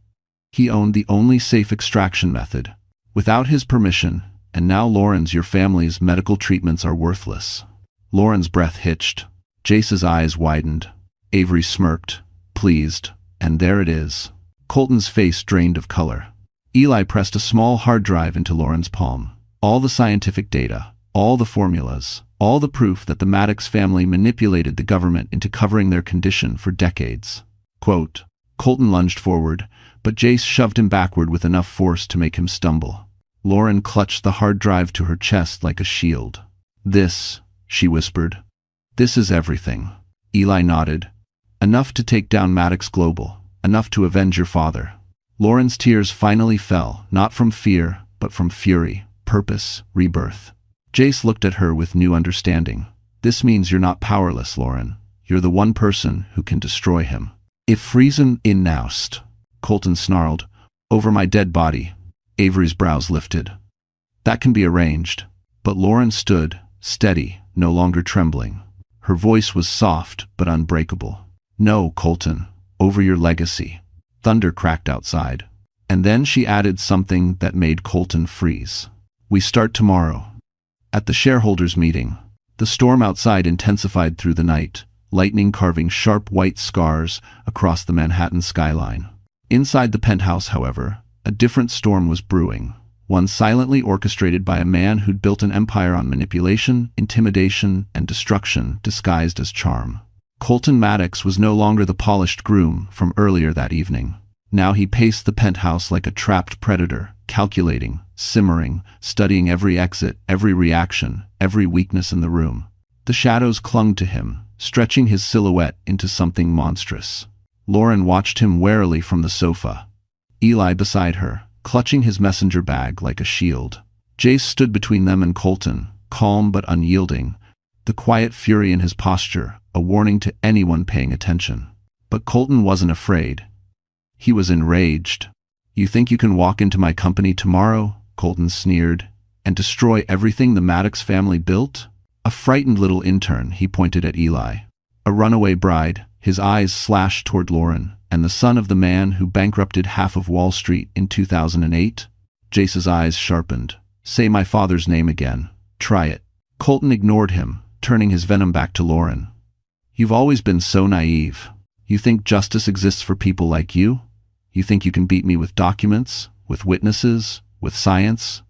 He owned the only safe extraction method. Without his permission, and now Lauren's, your family's medical treatments are worthless. Lauren's breath hitched. Jace's eyes widened. Avery smirked, pleased, and there it is. Colton's face drained of color. Eli pressed a small hard drive into Lauren's palm. All the scientific data, all the formulas, all the proof that the Maddox family manipulated the government into covering their condition for decades. Quote. Colton lunged forward, but Jace shoved him backward with enough force to make him stumble. Lauren clutched the hard drive to her chest like a shield. This, she whispered. This is everything. Eli nodded. Enough to take down Maddox Global, enough to avenge your father. Lauren's tears finally fell, not from fear, but from fury, purpose, rebirth. Jace looked at her with new understanding. This means you're not powerless, Lauren. You're the one person who can destroy him. If Friesen in Naust, Colton snarled. Over my dead body. Avery's brows lifted. That can be arranged. But Lauren stood, steady, no longer trembling. Her voice was soft but unbreakable. No, Colton. Over your legacy. Thunder cracked outside. And then she added something that made Colton freeze. We start tomorrow. At the shareholders' meeting, the storm outside intensified through the night, lightning carving sharp white scars across the Manhattan skyline. Inside the penthouse, however, a different storm was brewing, one silently orchestrated by a man who'd built an empire on manipulation, intimidation, and destruction disguised as charm. Colton Maddox was no longer the polished groom from earlier that evening. Now he paced the penthouse like a trapped predator, calculating, simmering, studying every exit, every reaction, every weakness in the room. The shadows clung to him, stretching his silhouette into something monstrous. Lauren watched him warily from the sofa. Eli beside her, clutching his messenger bag like a shield. Jace stood between them and Colton, calm but unyielding, the quiet fury in his posture, a warning to anyone paying attention. But Colton wasn't afraid. He was enraged. You think you can walk into my company tomorrow, Colton sneered, and destroy everything the Maddox family built? A frightened little intern, he pointed at Eli. A runaway bride, his eyes slashed toward Lauren, and the son of the man who bankrupted half of Wall Street in 2008? Jace's eyes sharpened. Say my father's name again. Try it. Colton ignored him, turning his venom back to Lauren. You've always been so naive. You think justice exists for people like you? You think you can beat me with documents, with witnesses, with science?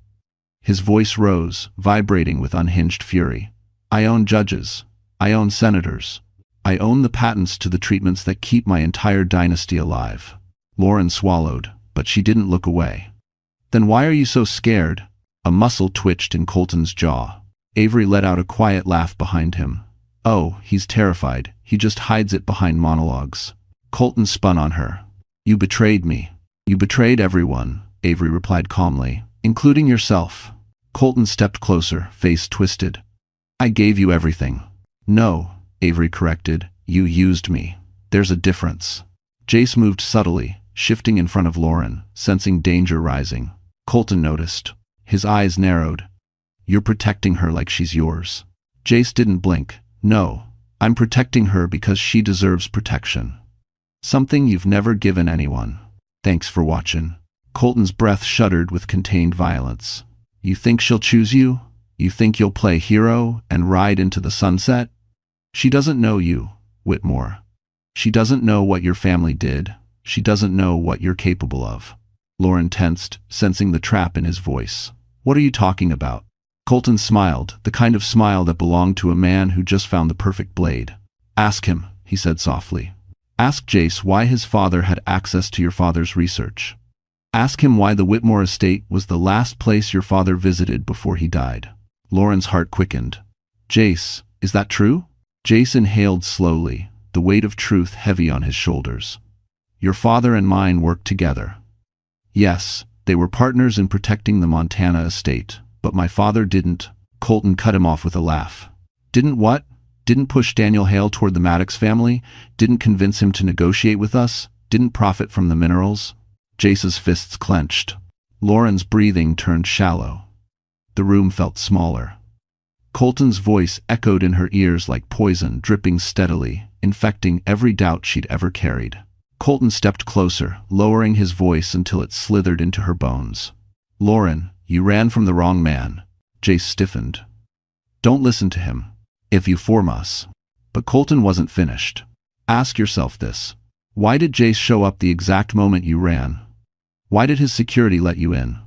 His voice rose, vibrating with unhinged fury. I own judges. I own senators. I own the patents to the treatments that keep my entire dynasty alive. Lauren swallowed, but she didn't look away. Then why are you so scared? A muscle twitched in Colton's jaw. Avery let out a quiet laugh behind him. Oh, he's terrified. He just hides it behind monologues. Colton spun on her. You betrayed me. You betrayed everyone, Avery replied calmly, including yourself. Colton stepped closer, face twisted. I gave you everything. No, Avery corrected. You used me. There's a difference. Jace moved subtly, shifting in front of Lauren, sensing danger rising. Colton noticed. His eyes narrowed. You're protecting her like she's yours. Jace didn't blink. No, I'm protecting her because she deserves protection. Something you've never given anyone. Thanks for watching. Colton's breath shuddered with contained violence. You think she'll choose you? You think you'll play hero and ride into the sunset? She doesn't know you, Whitmore. She doesn't know what your family did. She doesn't know what you're capable of. Lauren tensed, sensing the trap in his voice. What are you talking about? Colton smiled, the kind of smile that belonged to a man who just found the perfect blade. Ask him, he said softly. Ask Jace why his father had access to your father's research. Ask him why the Whitmore estate was the last place your father visited before he died. Lauren's heart quickened. Jace, is that true? Jace inhaled slowly, the weight of truth heavy on his shoulders. Your father and mine worked together. Yes, they were partners in protecting the Montana estate, but my father didn't. Colton cut him off with a laugh. Didn't what? Didn't push Daniel Hale toward the Maddox family? Didn't convince him to negotiate with us? Didn't profit from the minerals? Jace's fists clenched. Lauren's breathing turned shallow. The room felt smaller. Colton's voice echoed in her ears like poison dripping steadily, infecting every doubt she'd ever carried. Colton stepped closer, lowering his voice until it slithered into her bones. Lauren, you ran from the wrong man. Jace stiffened. Don't listen to him. If you form us. But Colton wasn't finished. Ask yourself this. Why did Jace show up the exact moment you ran? Why did his security let you in?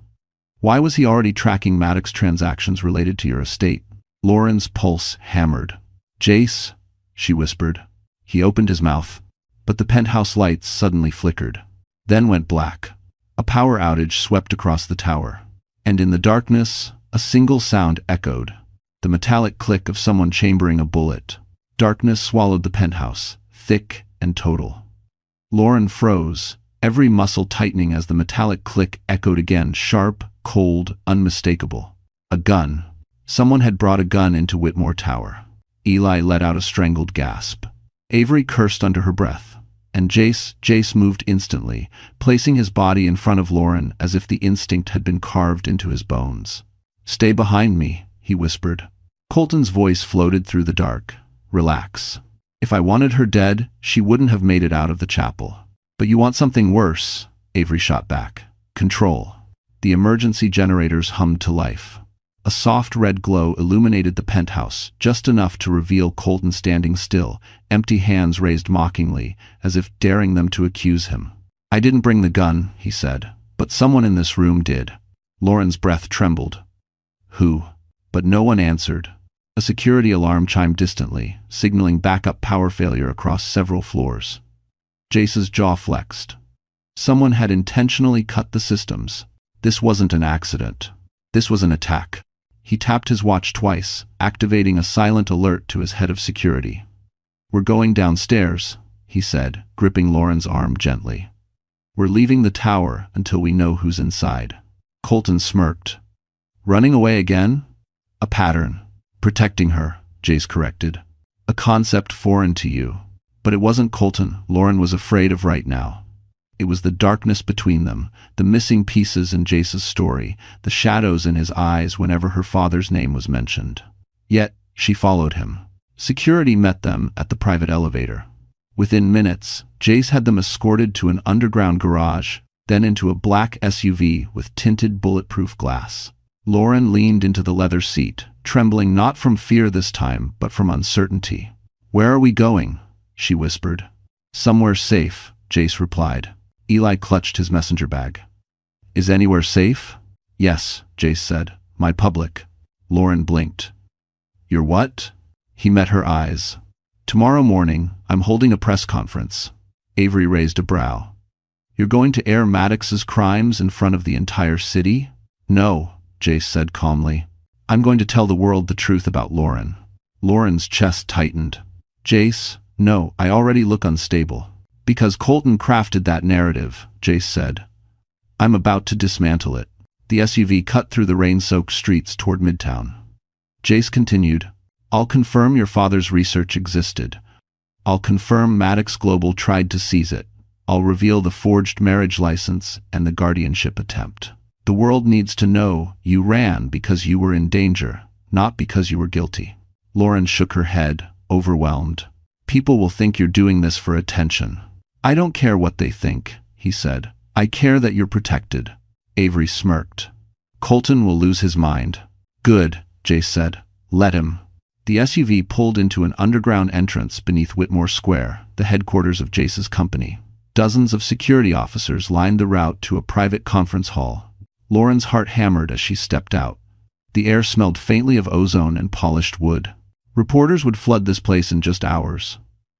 Why was he already tracking Maddox transactions related to your estate? Lauren's pulse hammered. Jace, she whispered. He opened his mouth, but the penthouse lights suddenly flickered, then went black. A power outage swept across the tower, and in the darkness, a single sound echoed, the metallic click of someone chambering a bullet. Darkness swallowed the penthouse, thick and total. Lauren froze, every muscle tightening as the metallic click echoed again, sharp, cold, unmistakable. A gun. Someone had brought a gun into Whitmore Tower. Eli let out a strangled gasp. Avery cursed under her breath, and Jace moved instantly, placing his body in front of Lauren as if the instinct had been carved into his bones. Stay behind me, he whispered. Colton's voice floated through the dark. Relax. If I wanted her dead, she wouldn't have made it out of the chapel. But you want something worse, Avery shot back. Control. The emergency generators hummed to life. A soft red glow illuminated the penthouse, just enough to reveal Colton standing still, empty hands raised mockingly, as if daring them to accuse him. I didn't bring the gun, he said, but someone in this room did. Lauren's breath trembled. Who? But no one answered. A security alarm chimed distantly, signaling backup power failure across several floors. Jace's jaw flexed. Someone had intentionally cut the systems. This wasn't an accident. This was an attack. He tapped his watch twice, activating a silent alert to his head of security. We're going downstairs, he said, gripping Lauren's arm gently. We're leaving the tower until we know who's inside. Colton smirked. Running away again? A pattern. Protecting her, Jace corrected. A concept foreign to you. But it wasn't Colton Lauren was afraid of right now. It was the darkness between them, the missing pieces in Jace's story, the shadows in his eyes whenever her father's name was mentioned. Yet, she followed him. Security met them at the private elevator. Within minutes, Jace had them escorted to an underground garage, then into a black SUV with tinted bulletproof glass. Lauren leaned into the leather seat, trembling not from fear this time, but from uncertainty. Where are we going? She whispered. Somewhere safe, Jace replied. Eli clutched his messenger bag. Is anywhere safe? Yes, Jace said. My public. Lauren blinked. Your what? He met her eyes. Tomorrow morning, I'm holding a press conference. Avery raised a brow. You're going to air Maddox's crimes in front of the entire city? No, Jace said calmly. I'm going to tell the world the truth about Lauren. Lauren's chest tightened. Jace, no, I already look unstable. Because Colton crafted that narrative, Jace said. I'm about to dismantle it. The SUV cut through the rain-soaked streets toward Midtown. Jace continued, I'll confirm your father's research existed. I'll confirm Maddox Global tried to seize it. I'll reveal the forged marriage license and the guardianship attempt. The world needs to know you ran because you were in danger, not because you were guilty. Lauren shook her head, overwhelmed. People will think you're doing this for attention. I don't care what they think, he said. I care that you're protected. Avery smirked. Colton will lose his mind. Good, Jace said. Let him. The SUV pulled into an underground entrance beneath Whitmore Square, the headquarters of Jace's company. Dozens of security officers lined the route to a private conference hall. Lauren's heart hammered as she stepped out. The air smelled faintly of ozone and polished wood. Reporters would flood this place in just hours.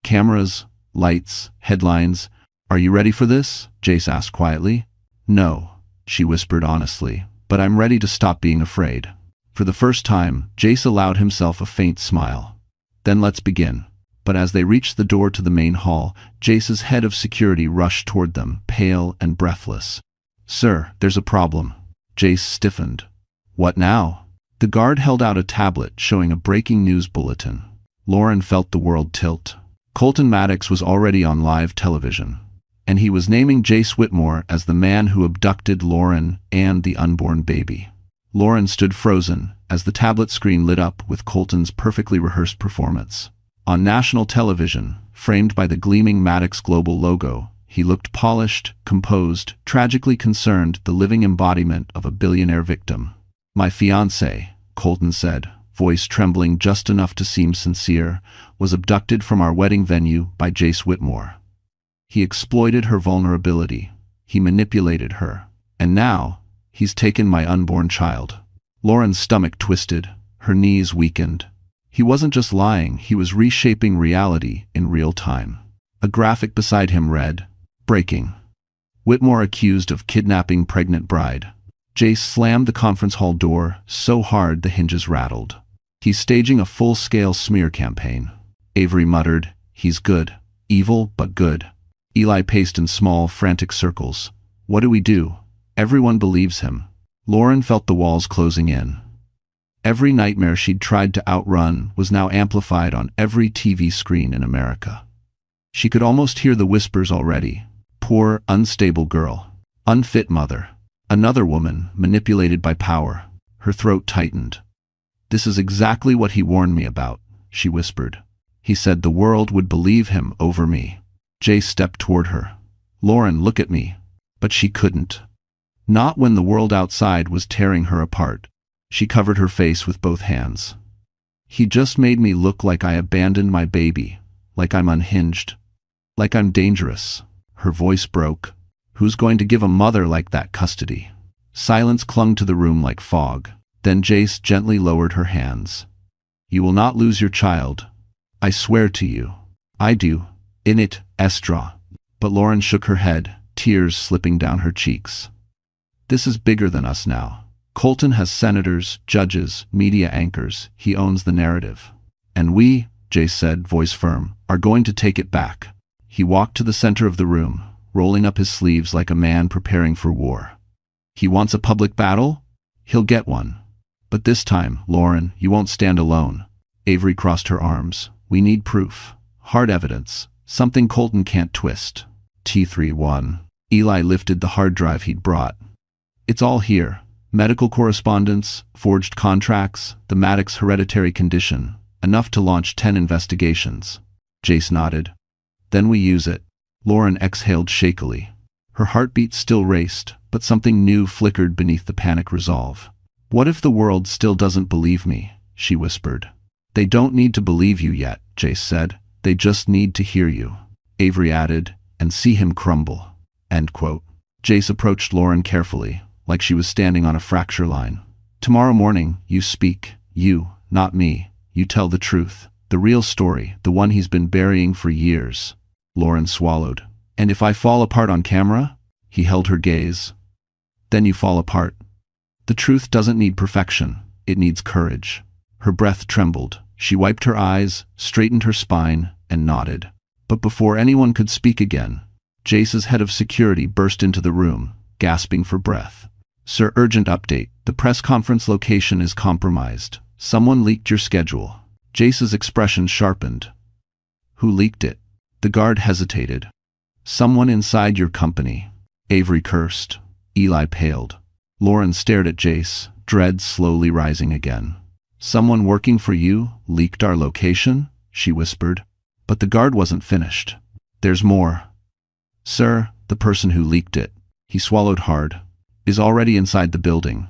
Cameras, lights, headlines. "Are you ready for this?" Jace asked quietly. "No," she whispered honestly, "but I'm ready to stop being afraid." For the first time, Jace allowed himself a faint smile. "Then let's begin." But as they reached the door to the main hall, Jace's head of security rushed toward them, pale and breathless. "Sir, there's a problem." Jace stiffened. "What now?" The guard held out a tablet showing a breaking news bulletin. Lauren felt the world tilt. Colton Maddox was already on live television, and he was naming Jace Whitmore as the man who abducted Lauren and the unborn baby. Lauren stood frozen as the tablet screen lit up with Colton's perfectly rehearsed performance. On national television, framed by the gleaming Maddox Global logo, he looked polished, composed, tragically concerned, the living embodiment of a billionaire victim. "My fiancée," Colton said, voice trembling just enough to seem sincere, "was abducted from our wedding venue by Jace Whitmore. He exploited her vulnerability. He manipulated her. And now, he's taken my unborn child." Lauren's stomach twisted, her knees weakened. He wasn't just lying, he was reshaping reality in real time. A graphic beside him read, "Breaking. Whitmore accused of kidnapping pregnant bride." Jace slammed the conference hall door so hard the hinges rattled. "He's staging a full-scale smear campaign." Avery muttered, "He's good. Evil, but good." Eli paced in small, frantic circles. "What do we do? Everyone believes him." Lauren felt the walls closing in. Every nightmare she'd tried to outrun was now amplified on every TV screen in America. She could almost hear the whispers already. Poor, unstable girl. Unfit mother. Another woman, manipulated by power. Her throat tightened. "This is exactly what he warned me about," she whispered. "He said the world would believe him over me." Jace stepped toward her. "Lauren, look at me." But she couldn't. Not when the world outside was tearing her apart. She covered her face with both hands. "He just made me look like I abandoned my baby, like I'm unhinged, like I'm dangerous." Her voice broke. "Who's going to give a mother like that custody?" Silence clung to the room like fog. Then Jace gently lowered her hands. "You will not lose your child. I swear to you." "I do. In it, Estra." But Lauren shook her head, tears slipping down her cheeks. "This is bigger than us now. Colton has senators, judges, media anchors. He owns the narrative. And we," Jace said, voice firm, "are going to take it back." He walked to the center of the room, rolling up his sleeves like a man preparing for war. "He wants a public battle? He'll get one. But this time, Lauren, you won't stand alone." Avery crossed her arms. "We need proof. Hard evidence. Something Colton can't twist." T31. Eli lifted the hard drive he'd brought. "It's all here. Medical correspondence, forged contracts, the Maddox hereditary condition. Enough to launch 10 investigations." Jace nodded. "Then we use it." Lauren exhaled shakily. Her heartbeat still raced, but something new flickered beneath the panic resolve. "What if the world still doesn't believe me?" she whispered. "They don't need to believe you yet," Jace said. "They just need to hear you." Avery added, "and see him crumble." End quote. Jace approached Lauren carefully, like she was standing on a fracture line. "Tomorrow morning, you speak. You, not me. You tell the truth. The real story, the one he's been burying for years." Lauren swallowed. "And if I fall apart on camera?" He held her gaze. "Then you fall apart. The truth doesn't need perfection. It needs courage." Her breath trembled. She wiped her eyes, straightened her spine, and nodded. But before anyone could speak again, Jace's head of security burst into the room, gasping for breath. "Sir, urgent update. The press conference location is compromised. Someone leaked your schedule." Jace's expression sharpened. "Who leaked it?" The guard hesitated. "Someone inside your company." Avery cursed. Eli paled. Lauren stared at Jace, dread slowly rising again. "Someone working for you leaked our location?" she whispered. But the guard wasn't finished. "There's more. Sir, the person who leaked it," he swallowed hard, "is already inside the building.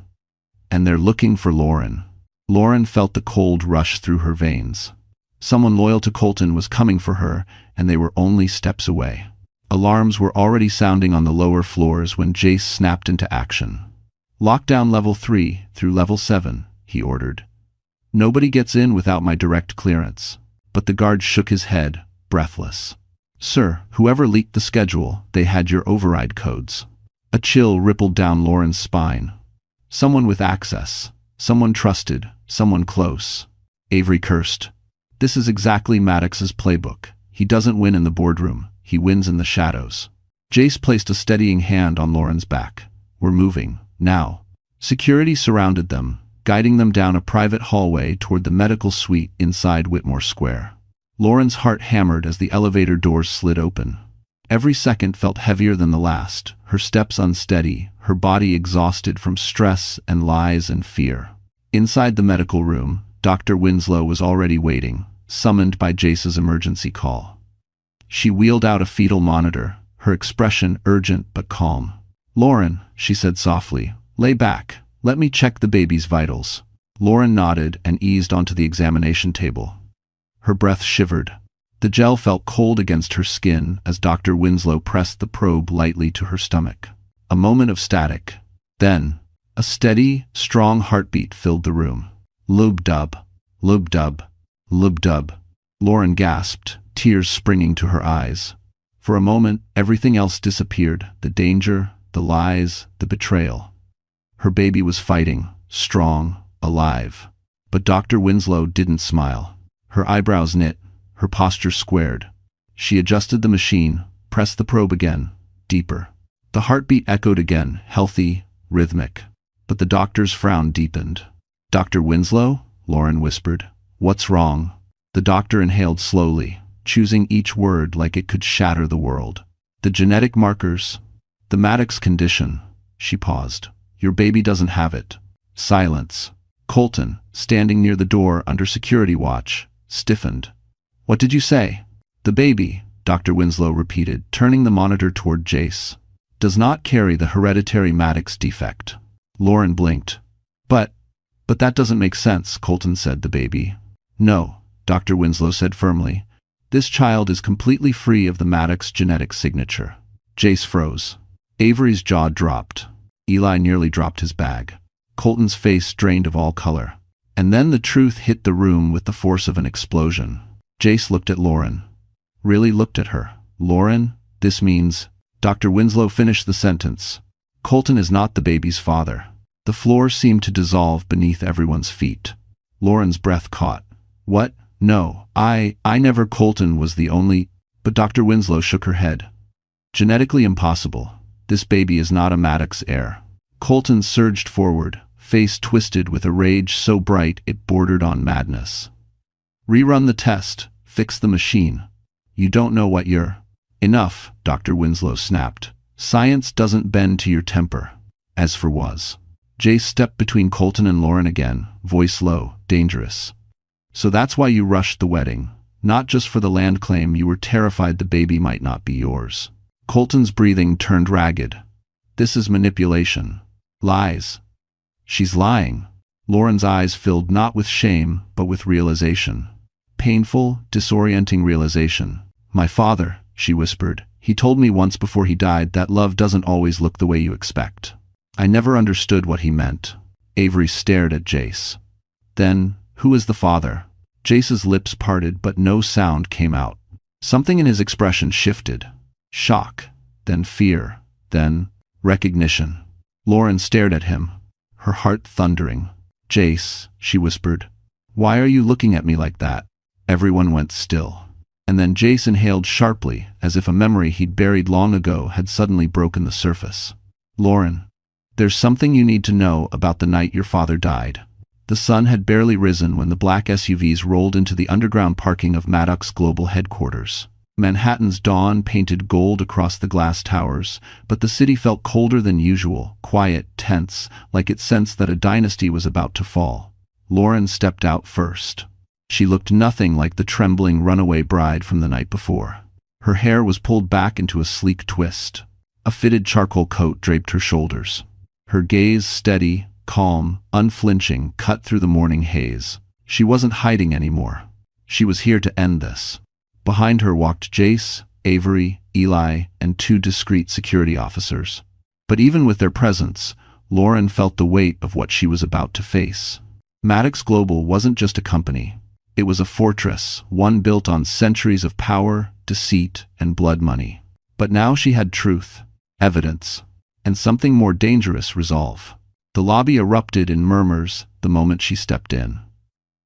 And they're looking for Lauren." Lauren felt the cold rush through her veins. Someone loyal to Colton was coming for her, and they were only steps away. Alarms were already sounding on the lower floors when Jace snapped into action. "Lockdown level 3 through level 7, he ordered. "Nobody gets in without my direct clearance." But the guard shook his head. breathless. "Sir, whoever leaked the schedule, they had your override codes." A chill rippled down Lauren's spine. Someone with access. Someone trusted. Someone close. Avery cursed. This is exactly Maddox's playbook. He doesn't win in the boardroom. He wins in the shadows. Jace placed a steadying hand on Lauren's back. "We're moving. Now." Security surrounded them, guiding them down a private hallway toward the medical suite inside Whitmore Square. Lauren's heart hammered as the elevator doors slid open. Every second felt heavier than the last, her steps unsteady, her body exhausted from stress and lies and fear. Inside the medical room, Dr. Winslow was already waiting, summoned by Jace's emergency call. She wheeled out a fetal monitor, her expression urgent but calm. "Lauren," she said softly, "lay back. Let me check the baby's vitals." Lauren nodded and eased onto the examination table. Her breath shivered. The gel felt cold against her skin as Dr. Winslow pressed the probe lightly to her stomach. A moment of static. Then, a steady, strong heartbeat filled the room. Lub-dub, lub-dub, lub-dub. Lauren gasped, tears springing to her eyes. For a moment, everything else disappeared, the danger, the lies, the betrayal. Her baby was fighting, strong, alive. But Dr. Winslow didn't smile. Her eyebrows knit, her posture squared. She adjusted the machine, pressed the probe again, deeper. The heartbeat echoed again, healthy, rhythmic. But the doctor's frown deepened. "Dr. Winslow?" Lauren whispered. "What's wrong?" The doctor inhaled slowly, choosing each word like it could shatter the world. "The genetic markers. The Maddox condition." She paused. "Your baby doesn't have it." Silence. Colton, standing near the door under security watch, stiffened. "What did you say?" "The baby," Dr. Winslow repeated, turning the monitor toward Jace, "does not carry the hereditary Maddox defect." Lauren blinked. But that doesn't make sense," Colton said. "The baby." "No," Dr. Winslow said firmly. "This child is completely free of the Maddox genetic signature." Jace froze. Avery's jaw dropped. Eli nearly dropped his bag. Colton's face drained of all color. And then the truth hit the room with the force of an explosion. Jace looked at Lauren. Really looked at her. "Lauren, this means—" Dr. Winslow finished the sentence. "Colton is not the baby's father." The floor seemed to dissolve beneath everyone's feet. Lauren's breath caught. "What? No, I never." Colton was the only— But Dr. Winslow shook her head. "Genetically impossible. This baby is not a Maddox heir." Colton surged forward, face twisted with a rage so bright it bordered on madness. "Rerun the test. Fix the machine. You don't know what you're—" "Enough," Dr. Winslow snapped. "Science doesn't bend to your temper." As for was. Jace stepped between Colton and Lauren again, voice low, dangerous. "So that's why you rushed the wedding. Not just for the land claim. You were terrified the baby might not be yours." Colton's breathing turned ragged. "This is manipulation. Lies." "She's lying." Lauren's eyes filled not with shame, but with realization. Painful, disorienting realization. "My father," she whispered. "He told me once before he died that love doesn't always look the way you expect." I never understood what he meant. Avery stared at Jace. "Then, who is the father?" Jace's lips parted, but no sound came out. Something in his expression shifted. Shock, then fear, then recognition. Lauren stared at him, her heart thundering. "Jace," she whispered, "why are you looking at me like that?" Everyone went still. And then Jace inhaled sharply, as if a memory he'd buried long ago had suddenly broken the surface. "Lauren, there's something you need to know about the night your father died." The sun had barely risen when the black SUVs rolled into the underground parking of Maddox Global Headquarters. Manhattan's dawn painted gold across the glass towers, but the city felt colder than usual, quiet, tense, like it sensed that a dynasty was about to fall. Lauren stepped out first. She looked nothing like the trembling runaway bride from the night before. Her hair was pulled back into a sleek twist. A fitted charcoal coat draped her shoulders. Her gaze steady, calm, unflinching, cut through the morning haze. She wasn't hiding anymore. She was here to end this. Behind her walked Jace, Avery, Eli, and two discreet security officers. But even with their presence, Lauren felt the weight of what she was about to face. Maddox Global wasn't just a company. It was a fortress, one built on centuries of power, deceit, and blood money. But now she had truth, evidence, and something more dangerous: resolve. The lobby erupted in murmurs the moment she stepped in.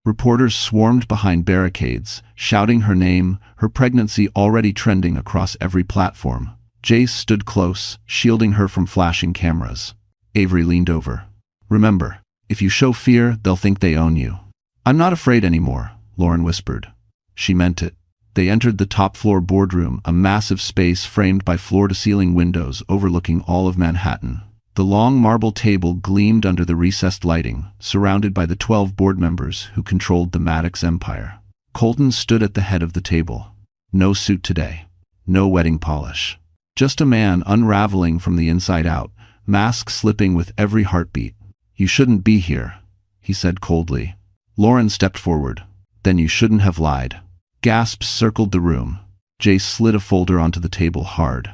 Reporters swarmed behind barricades, shouting her name, her pregnancy already trending across every platform. Jace stood close, shielding her from flashing cameras. Avery leaned over. "Remember, if you show fear, they'll think they own you." "I'm not afraid anymore," Lauren whispered. She meant it. They entered the top-floor boardroom, a massive space framed by floor-to-ceiling windows overlooking all of Manhattan. The long marble table gleamed under the recessed lighting, surrounded by the 12 board members who controlled the Maddox empire. Colton stood at the head of the table. No suit today. No wedding polish. Just a man unraveling from the inside out, mask slipping with every heartbeat. "You shouldn't be here," he said coldly. Lauren stepped forward. "Then you shouldn't have lied." Gasps circled the room. Jace slid a folder onto the table hard.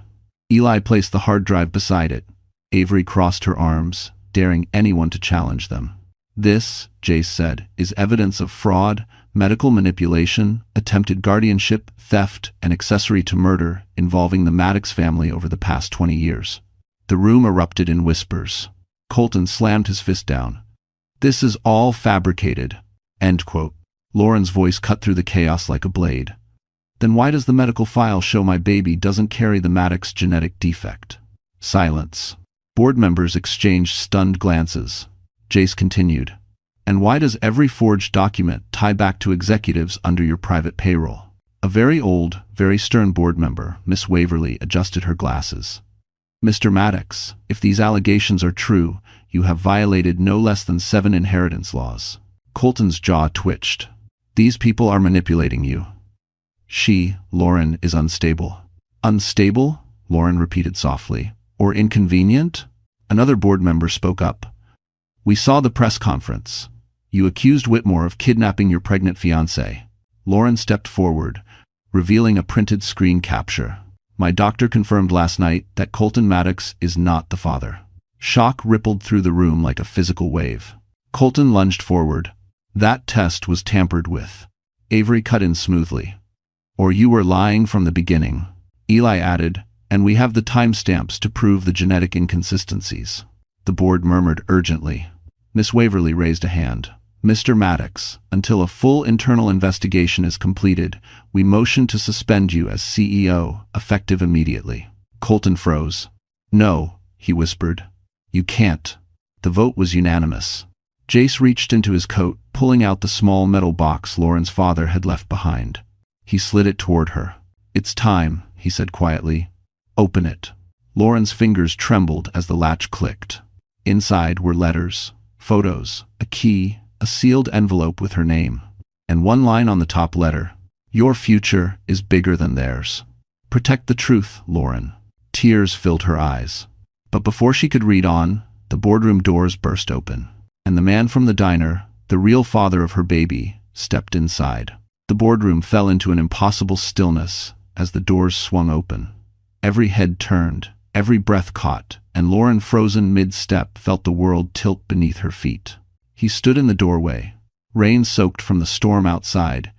Eli placed the hard drive beside it. Avery crossed her arms, daring anyone to challenge them. "This," Jace said, "is evidence of fraud, medical manipulation, attempted guardianship, theft, and accessory to murder involving the Maddox family over the past 20 years. The room erupted in whispers. Colton slammed his fist down. "This is all fabricated." End quote. Lauren's voice cut through the chaos like a blade. "Then why does the medical file show my baby doesn't carry the Maddox genetic defect?" Silence. Board members exchanged stunned glances. Jace continued. "And why does every forged document tie back to executives under your private payroll?" A very old, very stern board member, Miss Waverly, adjusted her glasses. "Mr. Maddox, if these allegations are true, you have violated no less than 7 inheritance laws." Colton's jaw twitched. "These people are manipulating you." She, Lauren, is unstable. "Unstable?" Lauren repeated softly. "Or inconvenient?" Another board member spoke up. "We saw the press conference. You accused Whitmore of kidnapping your pregnant fiancée." Lauren stepped forward, revealing a printed screen capture. "My doctor confirmed last night that Colton Maddox is not the father." Shock rippled through the room like a physical wave. Colton lunged forward. "That test was tampered with." Avery cut in smoothly. "Or you were lying from the beginning." Eli added, "And we have the timestamps to prove the genetic inconsistencies." The board murmured urgently. Miss Waverly raised a hand. "Mr. Maddox, until a full internal investigation is completed, we motion to suspend you as CEO, effective immediately." Colton froze. "No," he whispered. "You can't." The vote was unanimous. Jace reached into his coat, pulling out the small metal box Lauren's father had left behind. He slid it toward her. "It's time," he said quietly. "Open it." Lauren's fingers trembled as the latch clicked. Inside were letters, photos, a key, a sealed envelope with her name, and one line on the top letter. "Your future is bigger than theirs. Protect the truth, Lauren." Tears filled her eyes. But before she could read on, the boardroom doors burst open, and the man from the diner, the real father of her baby, stepped inside. The boardroom fell into an impossible stillness as the doors swung open. Every head turned, every breath caught, and Lauren, frozen mid-step, felt the world tilt beneath her feet. He stood in the doorway, rain-soaked from the storm outside,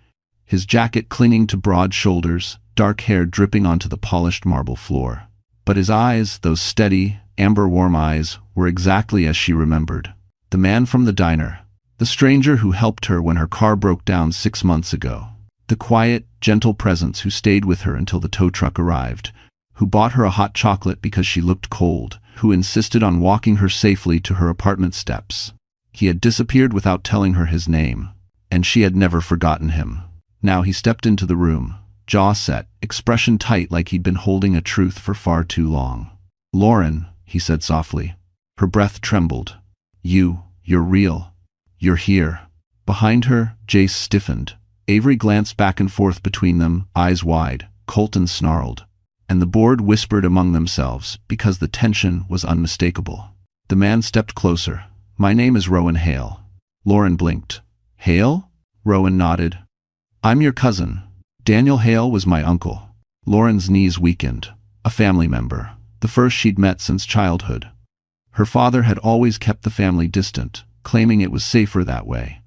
his jacket clinging to broad shoulders, dark hair dripping onto the polished marble floor. But his eyes, those steady, amber-warm eyes, were exactly as she remembered. The man from the diner, the stranger who helped her when her car broke down 6 months ago, the quiet, gentle presence who stayed with her until the tow truck arrived, who bought her a hot chocolate because she looked cold, who insisted on walking her safely to her apartment steps. He had disappeared without telling her his name, and she had never forgotten him. Now he stepped into the room, jaw set, expression tight like he'd been holding a truth for far too long. "Lauren," he said softly. Her breath trembled. You're real. You're here." Behind her, Jace stiffened. Avery glanced back and forth between them, eyes wide. Colton snarled. And the board whispered among themselves because the tension was unmistakable. The man stepped closer. "My name is Rowan Hale." Lauren blinked. "Hale?" Rowan nodded. "I'm your cousin. Daniel Hale was my uncle." Lauren's knees weakened. A family member, the first she'd met since childhood. Her father had always kept the family distant, claiming it was safer that way.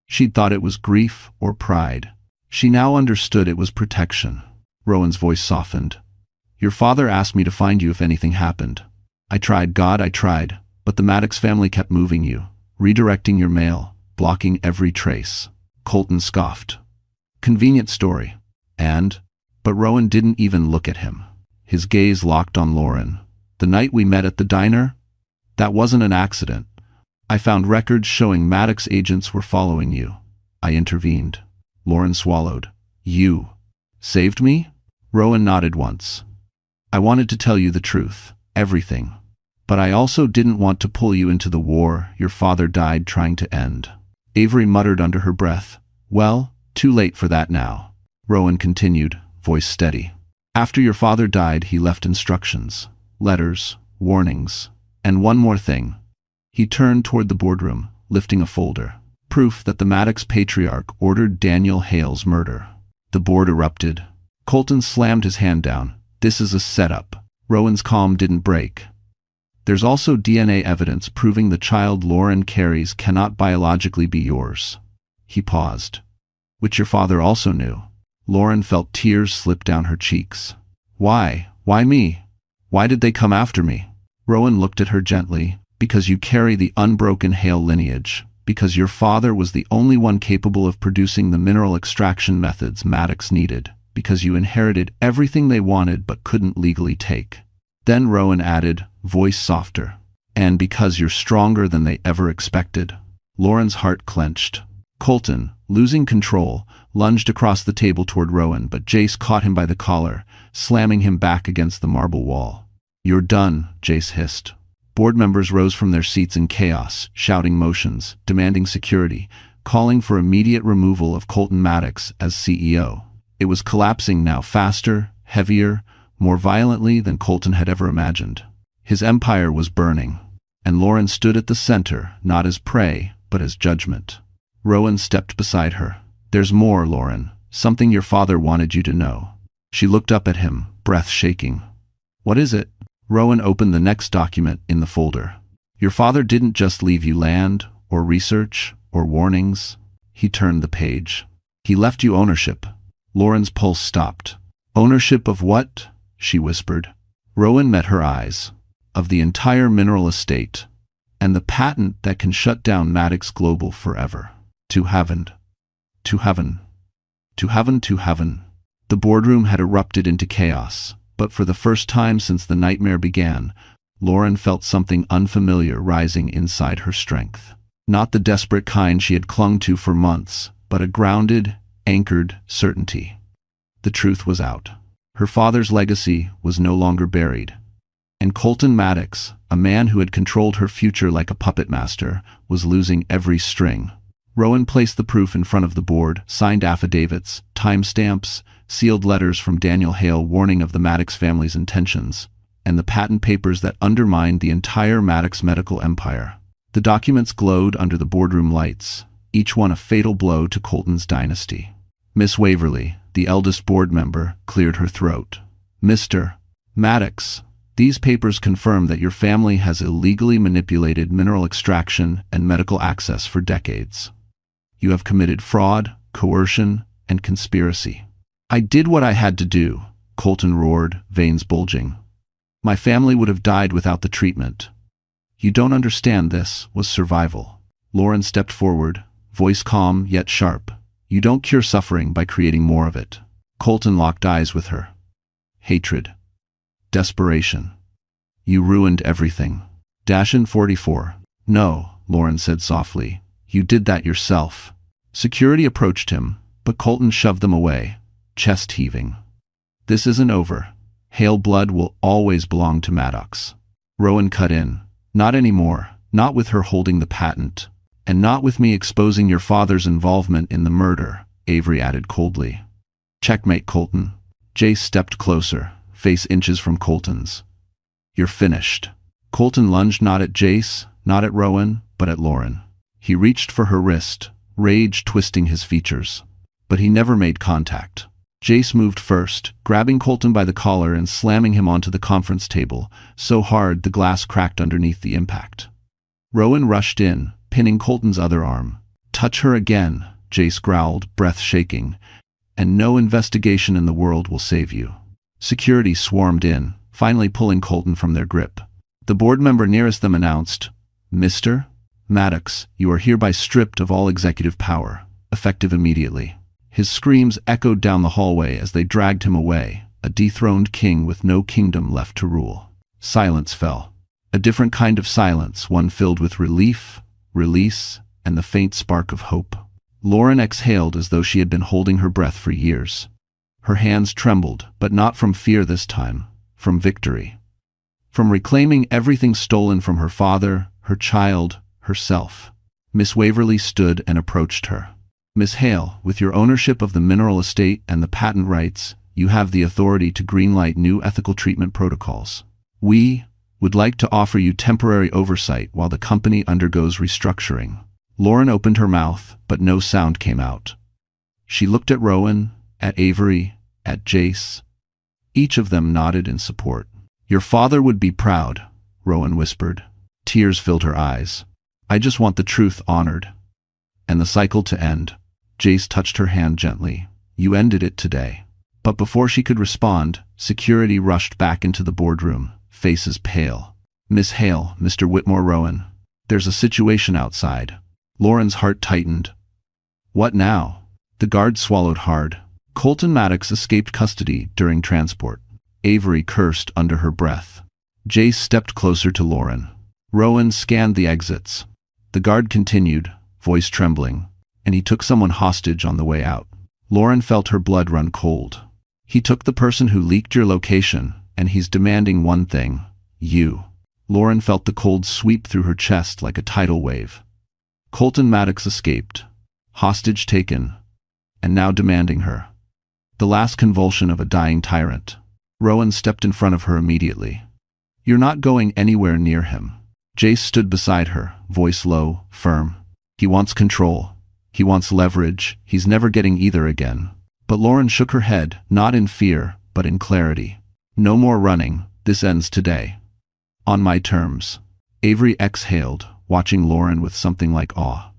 She'd thought it was grief or pride. She now understood it was protection. Rowan's voice softened. Your father asked me to find you if anything happened. I tried, God, I tried, but the Maddox family kept moving you, redirecting your mail, blocking every trace. Colton scoffed. Convenient story. But Rowan didn't even look at him. His gaze locked on Lauren. The night we met at the diner? That wasn't an accident. I found records showing Maddox agents were following you. I intervened. Lauren swallowed. You saved me? Rowan nodded once. I wanted to tell you the truth, everything. But I also didn't want to pull you into the war your father died trying to end. Avery muttered under her breath. Well, too late for that now. Rowan continued, voice steady. After your father died, he left instructions, letters, warnings, and one more thing. He turned toward the boardroom, lifting a folder. Proof that the Maddox patriarch ordered Daniel Hale's murder. The board erupted. Colton slammed his hand down. This is a setup. Rowan's calm didn't break. There's also DNA evidence proving the child Lauren carries cannot biologically be yours. He paused. Which your father also knew. Lauren felt tears slip down her cheeks. Why? Why me? Why did they come after me? Rowan looked at her gently. Because you carry the unbroken Hale lineage. Because your father was the only one capable of producing the mineral extraction methods Maddox needed. Because you inherited everything they wanted but couldn't legally take. Then Rowan added, voice softer. And because you're stronger than they ever expected. Lauren's heart clenched. Colton, losing control, lunged across the table toward Rowan, but Jace caught him by the collar, slamming him back against the marble wall. You're done, Jace hissed. Board members rose from their seats in chaos, shouting motions, demanding security, calling for immediate removal of Colton Maddox as CEO. It was collapsing now faster, heavier, more violently than Colton had ever imagined. His empire was burning, and Lauren stood at the center, not as prey, but as judgment. Rowan stepped beside her. There's more, Lauren. Something your father wanted you to know. She looked up at him, breath shaking. What is it? Rowan opened the next document in the folder. Your father didn't just leave you land, or research, or warnings. He turned the page. He left you ownership. Lauren's pulse stopped. Ownership of what? She whispered. Rowan met her eyes. Of the entire mineral estate. And the patent that can shut down Maddox Global forever. To heaven. To heaven. To heaven, to heaven. The boardroom had erupted into chaos, but for the first time since the nightmare began, Lauren felt something unfamiliar rising inside her strength. Not the desperate kind she had clung to for months, but a grounded, anchored certainty. The truth was out. Her father's legacy was no longer buried. And Colton Maddox, a man who had controlled her future like a puppet master, was losing every string. Rowan placed the proof in front of the board, signed affidavits, timestamps, sealed letters from Daniel Hale warning of the Maddox family's intentions, and the patent papers that undermined the entire Maddox medical empire. The documents glowed under the boardroom lights, each one a fatal blow to Colton's dynasty. Miss Waverly, the eldest board member, cleared her throat. Mr. Maddox, these papers confirm that your family has illegally manipulated mineral extraction and medical access for decades. You have committed fraud, coercion, and conspiracy. I did what I had to do, Colton roared, veins bulging. My family would have died without the treatment. You don't understand, this was survival. Lauren stepped forward, voice calm yet sharp. You don't cure suffering by creating more of it. Colton locked eyes with her. Hatred. Desperation. You ruined everything. Dashin 44. No, Lauren said softly. You did that yourself. Security approached him, but Colton shoved them away, chest heaving. This isn't over. Hale blood will always belong to Maddox. Rowan cut in. Not anymore, not with her holding the patent. And not with me exposing your father's involvement in the murder, Avery added coldly. Checkmate, Colton. Jace stepped closer, face inches from Colton's. You're finished. Colton lunged not at Jace, not at Rowan, but at Lauren. He reached for her wrist, rage twisting his features. But he never made contact. Jace moved first, grabbing Colton by the collar and slamming him onto the conference table, so hard the glass cracked underneath the impact. Rowan rushed in, pinning Colton's other arm. "Touch her again," Jace growled, breath shaking, "and no investigation in the world will save you." Security swarmed in, finally pulling Colton from their grip. The board member nearest them announced, "Mr. Maddox, you are hereby stripped of all executive power, effective immediately." His screams echoed down the hallway as they dragged him away, a dethroned king with no kingdom left to rule. Silence fell. A different kind of silence, one filled with relief, release, and the faint spark of hope. Lauren exhaled as though she had been holding her breath for years. Her hands trembled, but not from fear this time, from victory. From reclaiming everything stolen from her father, her child, herself. Miss Waverly stood and approached her. "Miss Hale, with your ownership of the mineral estate and the patent rights, you have the authority to greenlight new ethical treatment protocols. We would like to offer you temporary oversight while the company undergoes restructuring." Lauren opened her mouth, but no sound came out. She looked at Rowan, at Avery, at Jace. Each of them nodded in support. "Your father would be proud," Rowan whispered. Tears filled her eyes. "I just want the truth honored. And the cycle to end." Jace touched her hand gently. "You ended it today." But before she could respond, security rushed back into the boardroom, faces pale. "Miss Hale, Mr. Whitmore Rowan, there's a situation outside." Lauren's heart tightened. "What now?" The guard swallowed hard. Colton Maddox escaped custody during transport. Avery cursed under her breath. Jace stepped closer to Lauren. Rowan scanned the exits. The guard continued, voice trembling, and he took someone hostage on the way out. Lauren felt her blood run cold. "He took the person who leaked your location, and he's demanding one thing, you." Lauren felt the cold sweep through her chest like a tidal wave. Colton Maddox escaped, hostage taken, and now demanding her. The last convulsion of a dying tyrant. Rowan stepped in front of her immediately. "You're not going anywhere near him." Jace stood beside her, voice low, firm. "He wants control. He wants leverage. He's never getting either again." But Lauren shook her head, not in fear, but in clarity. "No more running. This ends today. On my terms." Avery exhaled, watching Lauren with something like awe.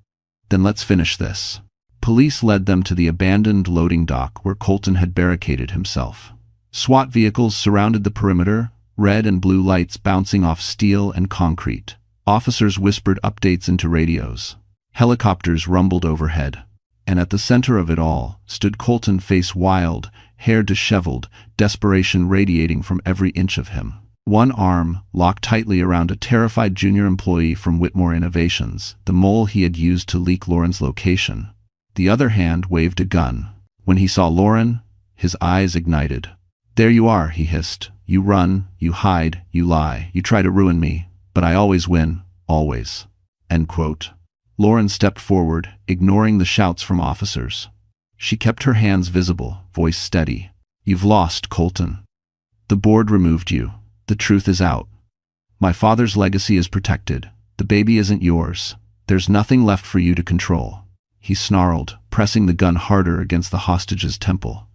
"Then let's finish this." Police led them to the abandoned loading dock where Colton had barricaded himself. SWAT vehicles surrounded the perimeter, red and blue lights bouncing off steel and concrete. Officers whispered updates into radios. Helicopters rumbled overhead. And at the center of it all stood Colton, face wild, hair disheveled, desperation radiating from every inch of him. One arm locked tightly around a terrified junior employee from Whitmore Innovations, the mole he had used to leak Lauren's location. The other hand waved a gun. When he saw Lauren, his eyes ignited. "There you are," he hissed. "You run, you hide, you lie, you try to ruin me, but I always win, always." End quote. Lauren stepped forward, ignoring the shouts from officers. She kept her hands visible, voice steady. "You've lost, Colton. The board removed you. The truth is out. My father's legacy is protected. The baby isn't yours. There's nothing left for you to control." He snarled, pressing the gun harder against the hostage's temple.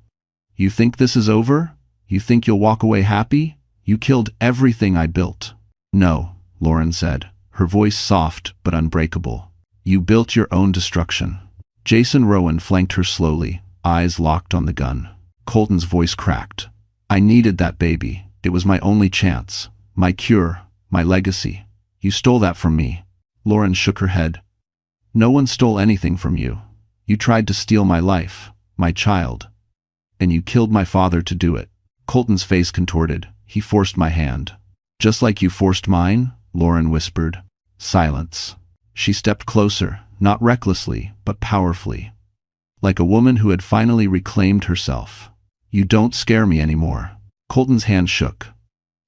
"You think this is over? You think you'll walk away happy? You killed everything I built." "No," Lauren said, her voice soft but unbreakable. "You built your own destruction." Jason Rowan flanked her slowly, eyes locked on the gun. Colton's voice cracked. "I needed that baby. It was my only chance. My cure. My legacy. You stole that from me." Lauren shook her head. "No one stole anything from you. You tried to steal my life, my child. And you killed my father to do it." Colton's face contorted. "He forced my hand." "Just like you forced mine?" Lauren whispered. Silence. She stepped closer, not recklessly, but powerfully. Like a woman who had finally reclaimed herself. "You don't scare me anymore." Colton's hand shook.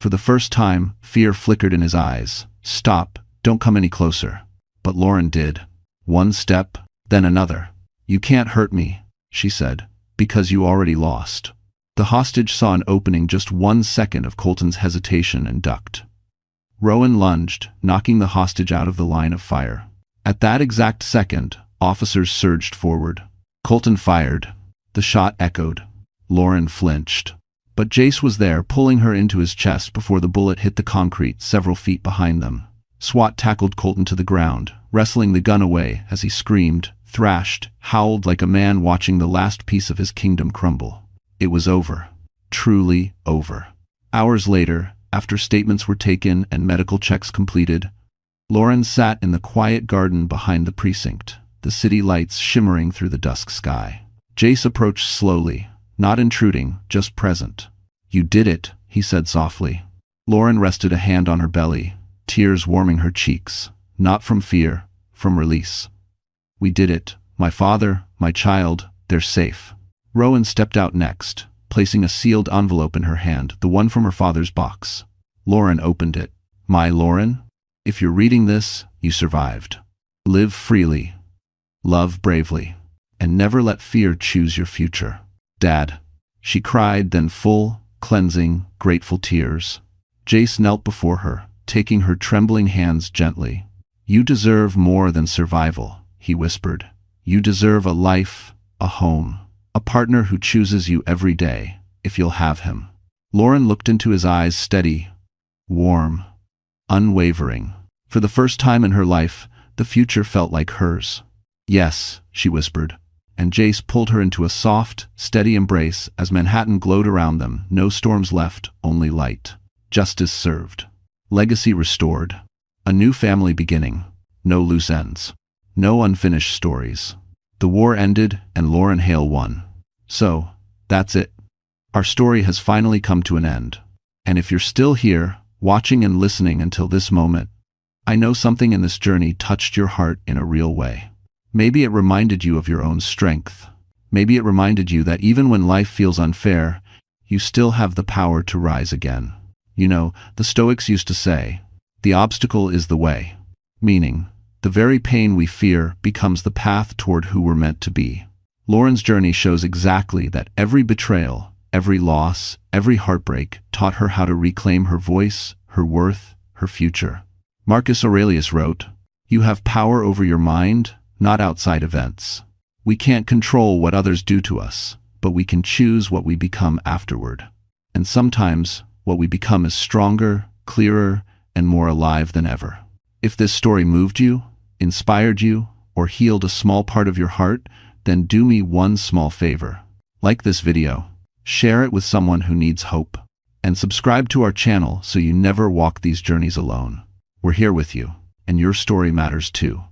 For the first time, fear flickered in his eyes. "Stop, don't come any closer." But Lauren did. One step, then another. "You can't hurt me," she said, "because you already lost." The hostage saw an opening just 1 second of Colton's hesitation and ducked. Rowan lunged, knocking the hostage out of the line of fire. At that exact second, officers surged forward. Colton fired. The shot echoed. Lauren flinched. But Jace was there, pulling her into his chest before the bullet hit the concrete several feet behind them. SWAT tackled Colton to the ground, wrestling the gun away as he screamed, thrashed, howled like a man watching the last piece of his kingdom crumble. It was over. Truly over. Hours later, after statements were taken and medical checks completed, Lauren sat in the quiet garden behind the precinct, the city lights shimmering through the dusk sky. Jace approached slowly, not intruding, just present. "You did it," he said softly. Lauren rested a hand on her belly, tears warming her cheeks, not from fear, from release. "We did it. My father, my child, they're safe." Rowan stepped out next, placing a sealed envelope in her hand, the one from her father's box. Lauren opened it. "My Lauren, if you're reading this, you survived. Live freely, love bravely, and never let fear choose your future. Dad." She cried, then full, cleansing, grateful tears. Jace knelt before her, taking her trembling hands gently. "You deserve more than survival," he whispered. "You deserve a life, a home, a partner who chooses you every day, if you'll have him." Lauren looked into his eyes, steady, warm, unwavering. For the first time in her life, the future felt like hers. "Yes," she whispered, and Jace pulled her into a soft, steady embrace as Manhattan glowed around them, no storms left, only light. Justice served. Legacy restored. A new family beginning. No loose ends. No unfinished stories. The war ended and Lauren Hale won. So, that's it. Our story has finally come to an end. And if you're still here, watching and listening until this moment, I know something in this journey touched your heart in a real way. Maybe it reminded you of your own strength. Maybe it reminded you that even when life feels unfair, you still have the power to rise again. You know, the Stoics used to say, "The obstacle is the way," meaning, the very pain we fear becomes the path toward who we're meant to be. Lauren's journey shows exactly that. Every betrayal, every loss, every heartbreak taught her how to reclaim her voice, her worth, her future. Marcus Aurelius wrote, "You have power over your mind, not outside events. We can't control what others do to us, but we can choose what we become afterward. And sometimes, what we become is stronger, clearer, and more alive than ever." If this story moved you, inspired you, or healed a small part of your heart, then do me one small favor. Like this video, share it with someone who needs hope, and subscribe to our channel so you never walk these journeys alone. We're here with you, and your story matters too.